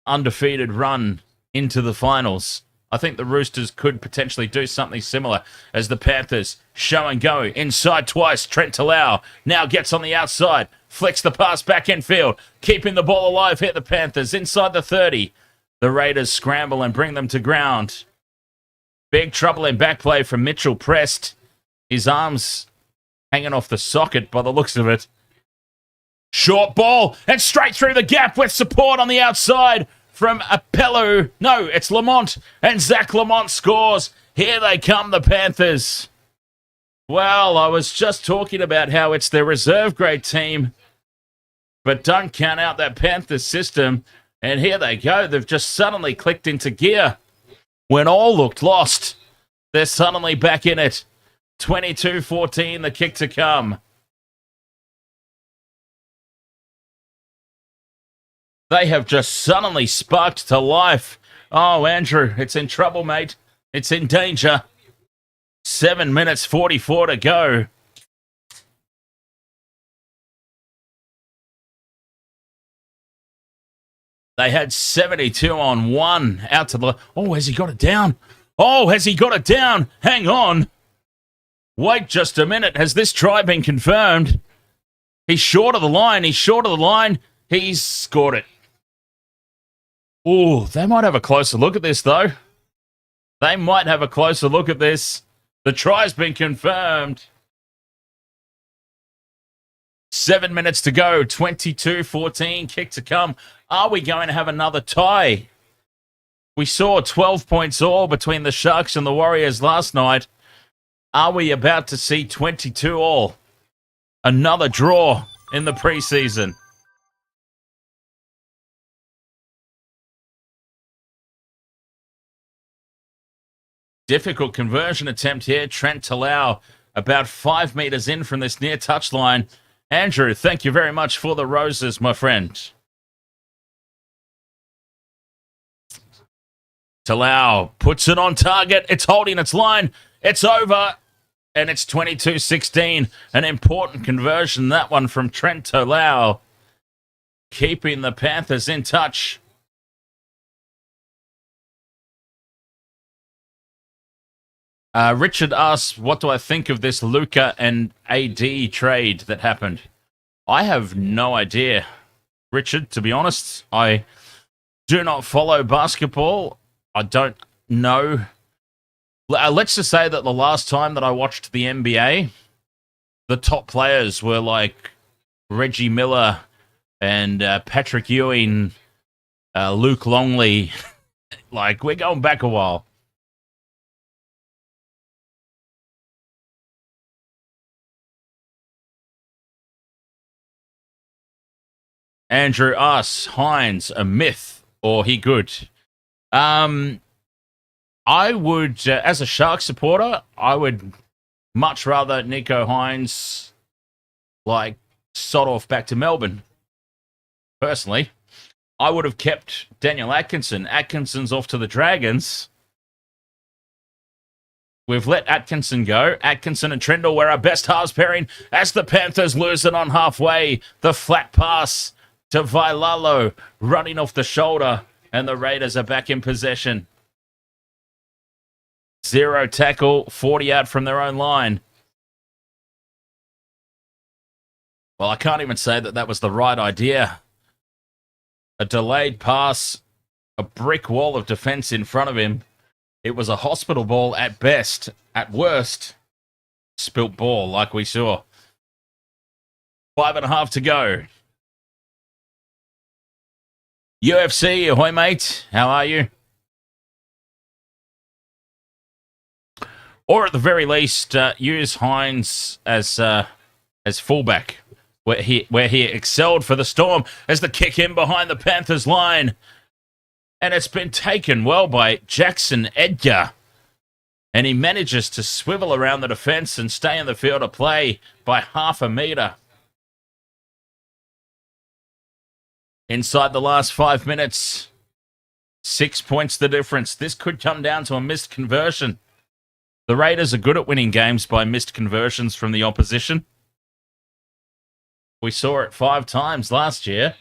undefeated run into the finals. I think the Roosters could potentially do something similar as the Panthers show and go. Inside twice, Trent Talau now gets on the outside, flicks the pass back in field, keeping the ball alive here, the Panthers inside the 30. The Raiders scramble and bring them to ground. Big trouble in back play from Mitchell Prest. His arms hanging off the socket by the looks of it. Short ball and straight through the gap with support on the outside from Apello. No, it's Lamont. And Zach Lamont scores. Here they come, the Panthers. Well, I was just talking about how it's their reserve grade team. But don't count out that Panthers system. And here they go. They've just suddenly clicked into gear. When all looked lost, they're suddenly back in it. 22-14, the kick to come. They have just suddenly sparked to life. Oh, Andrew, it's in trouble, mate. It's in danger. 7 minutes 44 to go. They had 72 on one. Out to the... Oh, has he got it down? Oh, has he got it down? Hang on. Wait just a minute. Has this try been confirmed? He's short of the line. He's short of the line. He's scored it. Oh, they might have a closer look at this, though. They might have a closer look at this. The try's been confirmed. 7 minutes to go. 22-14. Kick to come. Are we going to have another tie? We saw 12 points all between the Sharks and the Warriors last night. Are we about to see 22 all? Another draw in the preseason. Difficult conversion attempt here. Trent Talau about 5 meters in from this near touchline. Andrew, thank you very much for the roses, my friend. Talau puts it on target. It's holding its line. It's over. And it's 22-16. An important conversion, that one from Trent Talau. Keeping the Panthers in touch. Richard asks, what do I think of this Luca and AD trade that happened? I have no idea, Richard, to be honest. I do not follow basketball. I don't know. Let's just say that the last time that I watched the NBA, the top players were like Reggie Miller and Patrick Ewing, Luke Longley. Like, we're going back a while. Andrew asks, Hines, a myth or he good? I would, as a Shark supporter, I would much rather Nico Hines, like, sod off back to Melbourne. Personally, I would have kept Daniel Atkinson. Atkinson's off to the Dragons. We've let Atkinson go. Atkinson and Trindle were our best halves pairing as the Panthers lose it on halfway. The flat pass to Vailalo running off the shoulder, and the Raiders are back in possession. 0 tackle, 40 out from their own line. Well, I can't even say that that was the right idea. A delayed pass, a brick wall of defense in front of him. It was a hospital ball at best. At worst, spilt ball like we saw. 5.5 to go. UFC, ahoy, mate. How are you? Or at the very least, use Hines as fullback, where he excelled for the Storm as the kick in behind the Panthers line. And it's been taken well by Jackson Edgar. And he manages to swivel around the defense and stay in the field of play by 0.5 meter. Inside the last 5 minutes, 6 points the difference. This could come down to a missed conversion. The Raiders are good at winning games by missed conversions from the opposition. We saw it 5 times last year.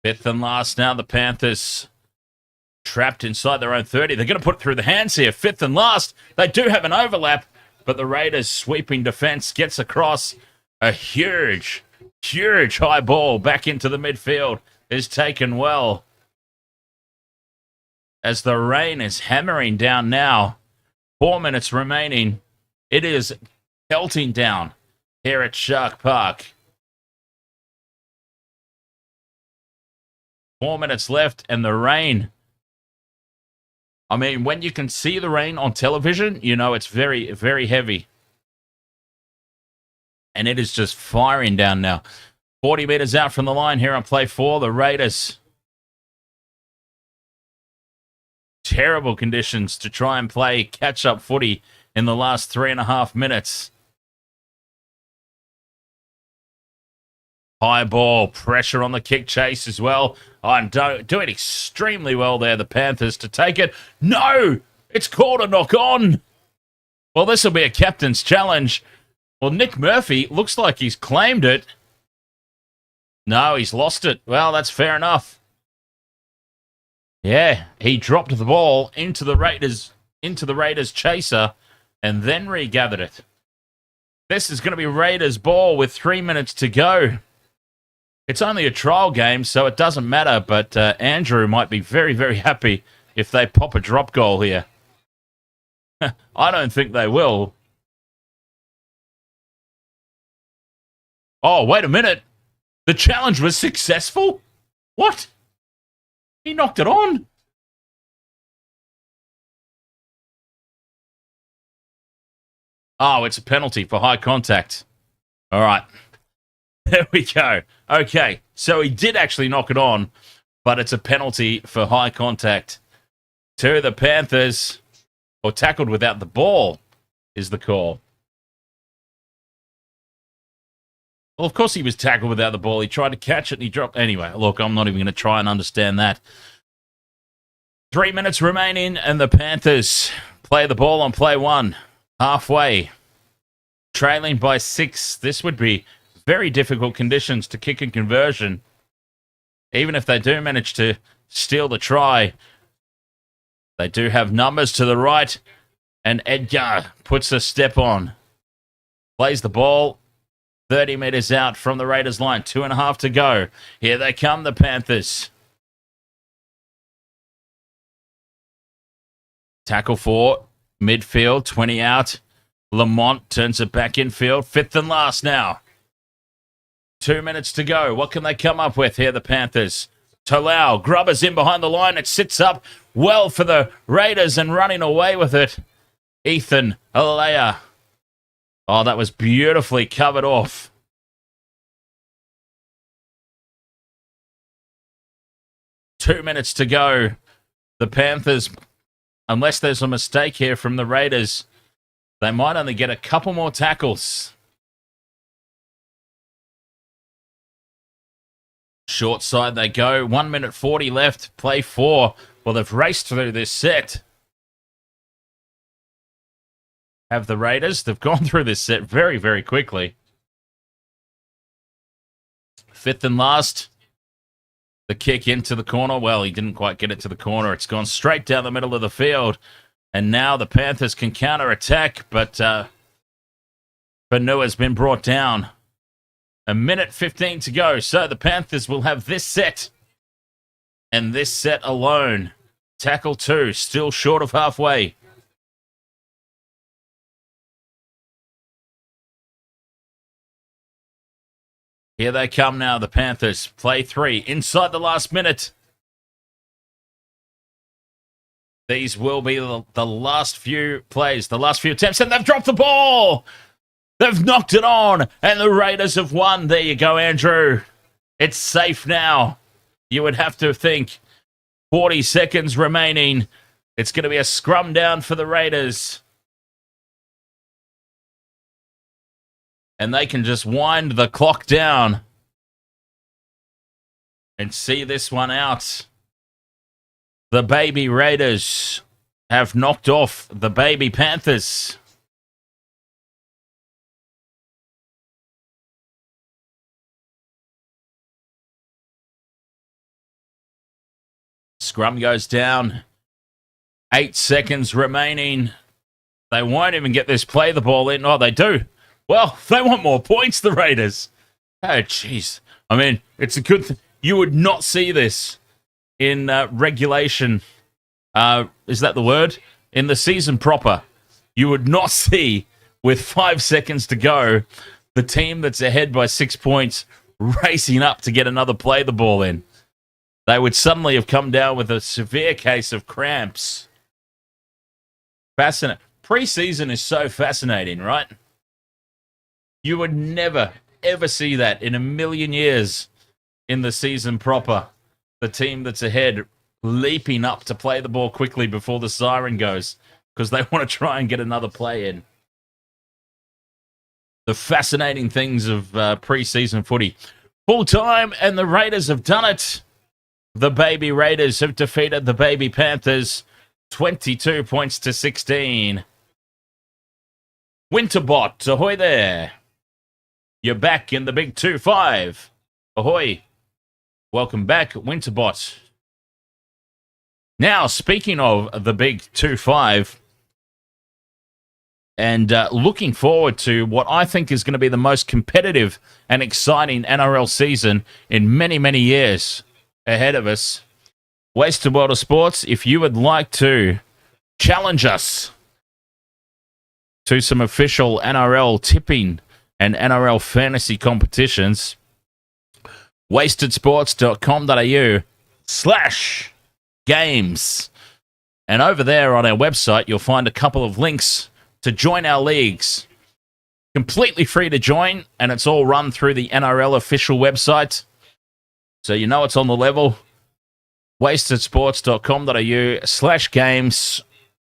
Fifth and last now, the Panthers trapped inside their own 30. They're going to put it through the hands here. Fifth and last. They do have an overlap, but the Raiders' sweeping defense gets across. A huge high ball back into the midfield is taken well. As the rain is hammering down now, 4 minutes remaining. It is pelting down here at Shark Park. 4 minutes left, and the rain. I mean, when you can see the rain on television, you know it's very, very heavy. And it is just firing down now. 40 meters out from the line here on play 4, the Raiders. Terrible conditions to try and play catch-up footy in the last 3.5 minutes. High ball, pressure on the kick chase as well. I'm doing extremely well there, the Panthers, to take it. No! It's called a knock on. Well, this will be a captain's challenge. Well, Nick Murphy looks like he's claimed it. No, he's lost it. Well, that's fair enough. Yeah, he dropped the ball into the Raiders chaser and then regathered it. This is going to be Raiders ball with 3 minutes to go. It's only a trial game, so it doesn't matter, but Andrew might be very, very happy if they pop a drop goal here. I don't think they will. Oh, wait a minute. The challenge was successful? What? He knocked it on. Oh, it's a penalty for high contact. All right. There we go. Okay, so he did actually knock it on, but it's a penalty for high contact to the Panthers, or tackled without the ball is the call. Well, of course he was tackled without the ball. He tried to catch it and he dropped. Anyway, look, I'm not even going to try and understand that. 3 minutes remaining and the Panthers play the ball on play 1. Halfway. Trailing by 6. This would be very difficult conditions to kick a conversion. Even if they do manage to steal the try, they do have numbers to the right, and Edgar puts a step on. Plays the ball 30 meters out from the Raiders line. 2.5 to go. Here they come, the Panthers. Tackle for midfield, 20 out. Lamont turns it back infield. 5th and last now. 2 minutes to go. What can they come up with here, the Panthers? Tolau, Grubbers in behind the line. It sits up well for the Raiders and running away with it. Ethan Alea. Oh, that was beautifully covered off. Two minutes to go. The Panthers, unless there's a mistake here from the Raiders, they might only get a couple more tackles. Short side they go. 1 minute 40 left. Play 4. Well, they've raced through this set. Have the Raiders. They've gone through this set very, very quickly. 5th and last. The kick into the corner. Well, he didn't quite get it to the corner. It's gone straight down the middle of the field. And now the Panthers can counter-attack, but Banu has been brought down. 1 minute 15 to go. So the Panthers will have this set. And this set alone. Tackle 2, still short of halfway. Here they come now, the Panthers. Play 3, inside the last minute. These will be the last few plays, the last few attempts, and they've dropped the ball! They've knocked it on, and the Raiders have won. There you go, Andrew. It's safe now. You would have to think 40 seconds remaining. It's going to be a scrum down for the Raiders. And they can just wind the clock down and see this one out. The baby Raiders have knocked off the baby Panthers. Scrum goes down. 8 seconds remaining. They won't even get this play the ball in. Oh, they do. Well, they want more points, the Raiders. Oh, jeez. I mean, it's a good thing. You would not see this in regulation. Is that the word? In the season proper. You would not see, with 5 seconds to go, the team that's ahead by 6 points racing up to get another play the ball in. They would suddenly have come down with a severe case of cramps. Fascinating. Preseason is so fascinating, right? You would never, ever see that in a million years in the season proper. The team that's ahead leaping up to play the ball quickly before the siren goes because they want to try and get another play in. The fascinating things of preseason footy. Full time, and the Raiders have done it. The baby Raiders have defeated the baby Panthers 22 points to 16. Winterbot, ahoy there. You're back in the big 2-5. Ahoy. Welcome back, Winterbot. Now, speaking of the big 2-5, and looking forward to what I think is going to be the most competitive and exciting NRL season in many, many years ahead of us. Wasted World of Sports, if you would like to challenge us to some official NRL tipping and NRL fantasy competitions, wastedsports.com.au/games. And over there on our website, you'll find a couple of links to join our leagues. Completely free to join, and it's all run through the NRL official website. So you know it's on the level. wastedsports.com.au/games.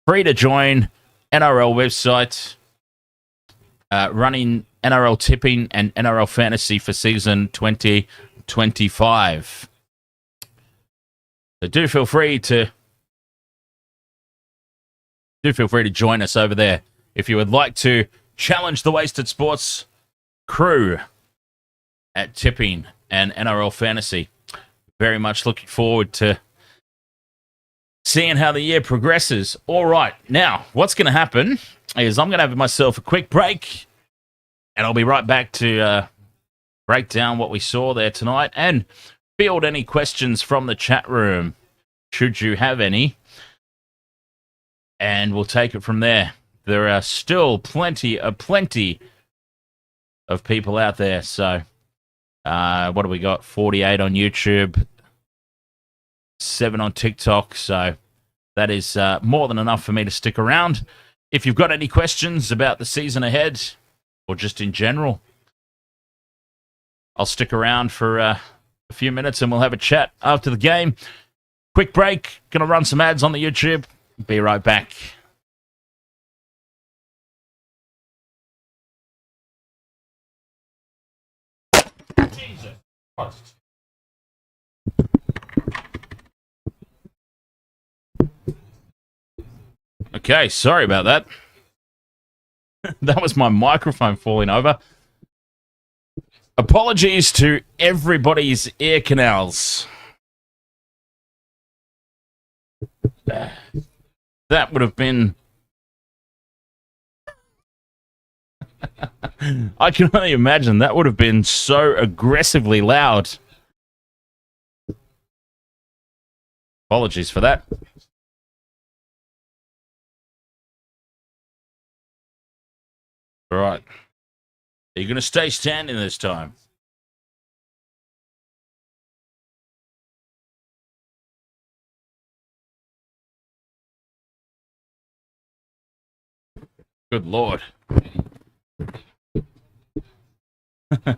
Free to join. NRL website. Running NRL tipping and NRL fantasy for season 2025. So do feel free to join us over there if you would like to challenge the Wasted Sports crew at tipping and NRL fantasy. Very much looking forward to seeing how the year progresses. All right, now what's going to happen is I'm going to have myself a quick break, and I'll be right back to break down what we saw there tonight and field any questions from the chat room, should you have any. And we'll take it from there. There are still plenty of people out there. So, what do we got? 48 on YouTube, 7 on TikTok. So that is more than enough for me to stick around. If you've got any questions about the season ahead or just in general, I'll stick around for a few minutes and we'll have a chat after the game. Quick break. Going to run some ads on the YouTube. Be right back. Jesus Christ. Okay, sorry about that. That was my microphone falling over. Apologies to everybody's ear canals. That would have been... I can only imagine that would have been so aggressively loud. Apologies for that. All right. Are you going to stay standing this time? Good Lord. I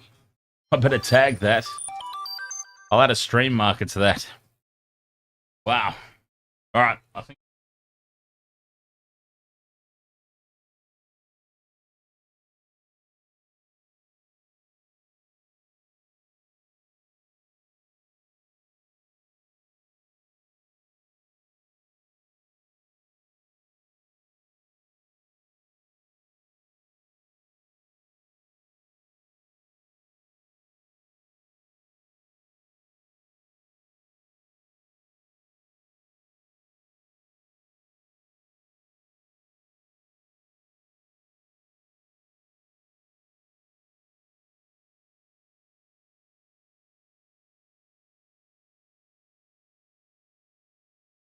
better tag that. I'll add a stream marker to that. Wow. All right. I think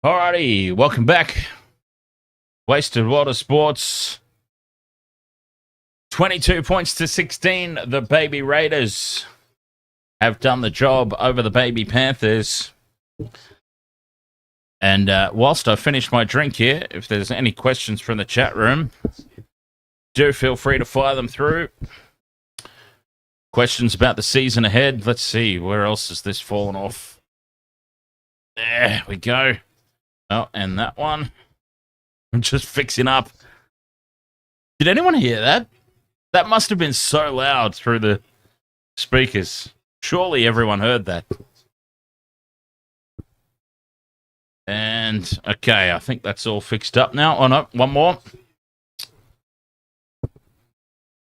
Alrighty, welcome back. Wasted Water Sports. 22 points to 16. The Baby Raiders have done the job over the Baby Panthers. And whilst I finish my drink here, if there's any questions from the chat room, do feel free to fire them through. Questions about the season ahead. Let's see, where else has this fallen off? There we go. Oh, and that one. I'm just fixing up. Did anyone hear that? That must have been so loud through the speakers. Surely everyone heard that. And, okay, I think that's all fixed up now. Oh, no, one more.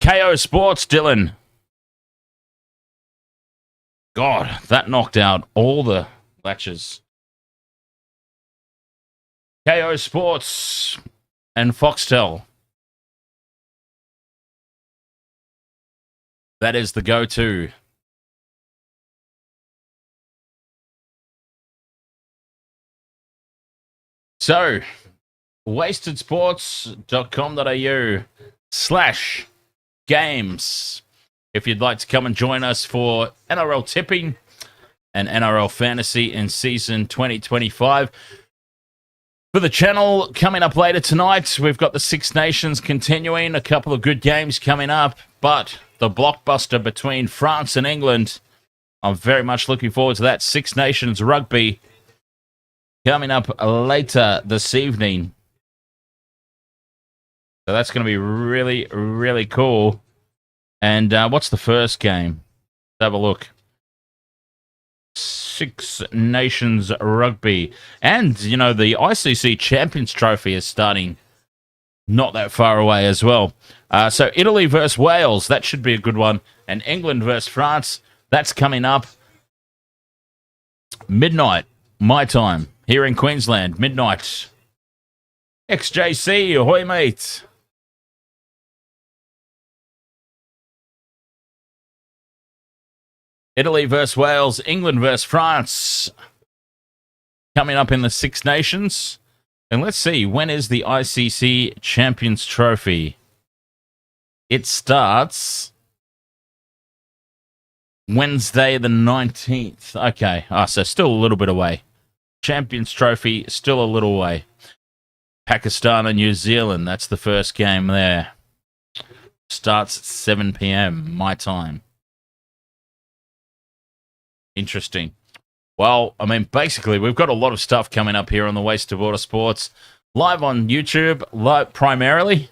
KO Sports, Dylan. God, that knocked out all the latches. KO Sports and Foxtel. That is the go-to. So, wastedsports.com.au/games. If you'd like to come and join us for NRL tipping and NRL fantasy in season 2025. For the channel, coming up later tonight, we've got the Six Nations continuing, a couple of good games coming up, but the blockbuster between France and England, I'm very much looking forward to that. Six Nations Rugby coming up later this evening. So that's going to be really, really cool. And what's the first game? Let's have a look. Six Nations Rugby. And, you know, the ICC Champions Trophy is starting not that far away as well. So Italy versus Wales, that should be a good one. And England versus France, that's coming up midnight, my time, here in Queensland, midnight. XJC, ahoy, mate. Italy versus Wales, England versus France. Coming up in the Six Nations. And let's see, when is the ICC Champions Trophy? It starts Wednesday the 19th. Okay, so still a little bit away. Champions Trophy, still a little way. Pakistan and New Zealand, that's the first game there. Starts at 7 p.m. my time. Interesting. Well, I mean, basically, we've got a lot of stuff coming up here on the Waste of Water Sports. Live on YouTube, primarily.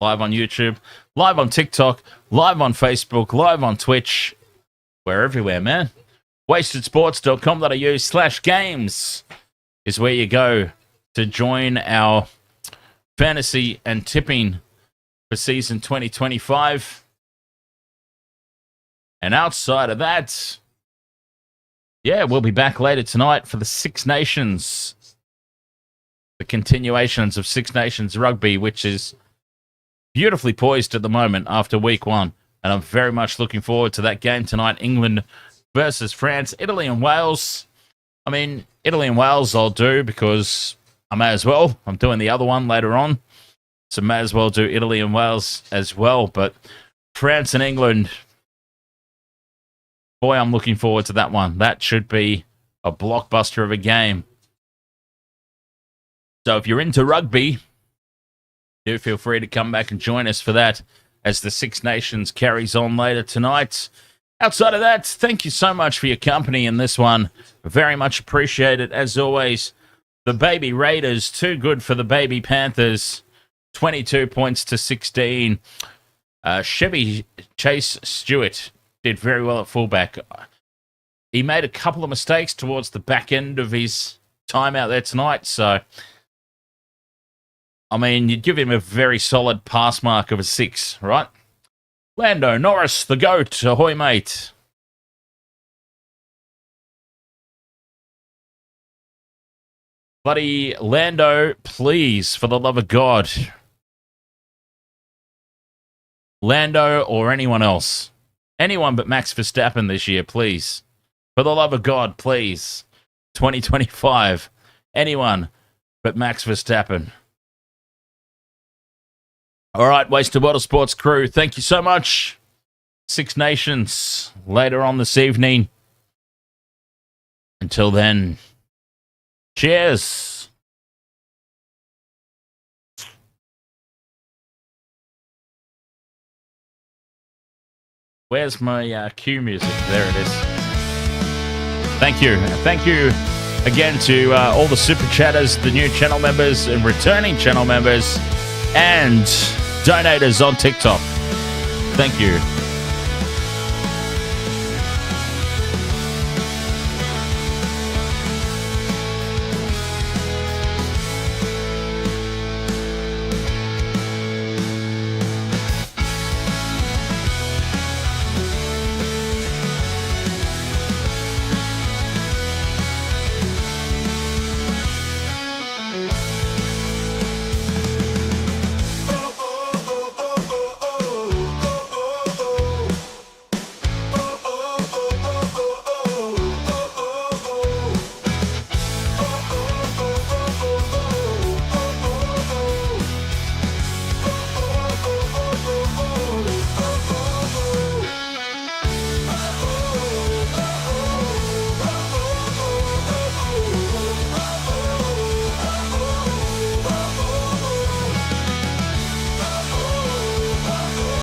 Live on YouTube, live on TikTok, live on Facebook, live on Twitch. We're everywhere, man. wastedsports.com.au/games is where you go to join our fantasy and tipping for season 2025. And outside of that, yeah, we'll be back later tonight for the Six Nations. The continuations of Six Nations Rugby, which is beautifully poised at the moment after week one. And I'm very much looking forward to that game tonight. England versus France. Italy and Wales. I mean, Italy and Wales I'll do because I may as well. I'm doing the other one later on. So may as well do Italy and Wales as well. But France and England, boy, I'm looking forward to that one. That should be a blockbuster of a game. So if you're into rugby, do feel free to come back and join us for that as the Six Nations carries on later tonight. Outside of that, thank you so much for your company in this one. Very much appreciated, as always. The Baby Raiders, too good for the Baby Panthers. 22 points to 16. Chevy Chase Stewart did very well at fullback. He made a couple of mistakes towards the back end of his time out there tonight, so I mean, you'd give him a very solid pass mark of a 6, right? Lando Norris, the GOAT. Ahoy, mate. Bloody Lando, please, for the love of God. Lando or anyone else. Anyone but Max Verstappen this year, please. For the love of God, please. 2025. Anyone but Max Verstappen. All right, Wasted Water Sports crew, thank you so much. Six Nations later on this evening. Until then, cheers. Where's my cue music? There it is. Thank you. Thank you again to all the super chatters, the new channel members and returning channel members, and donators on TikTok. Thank you.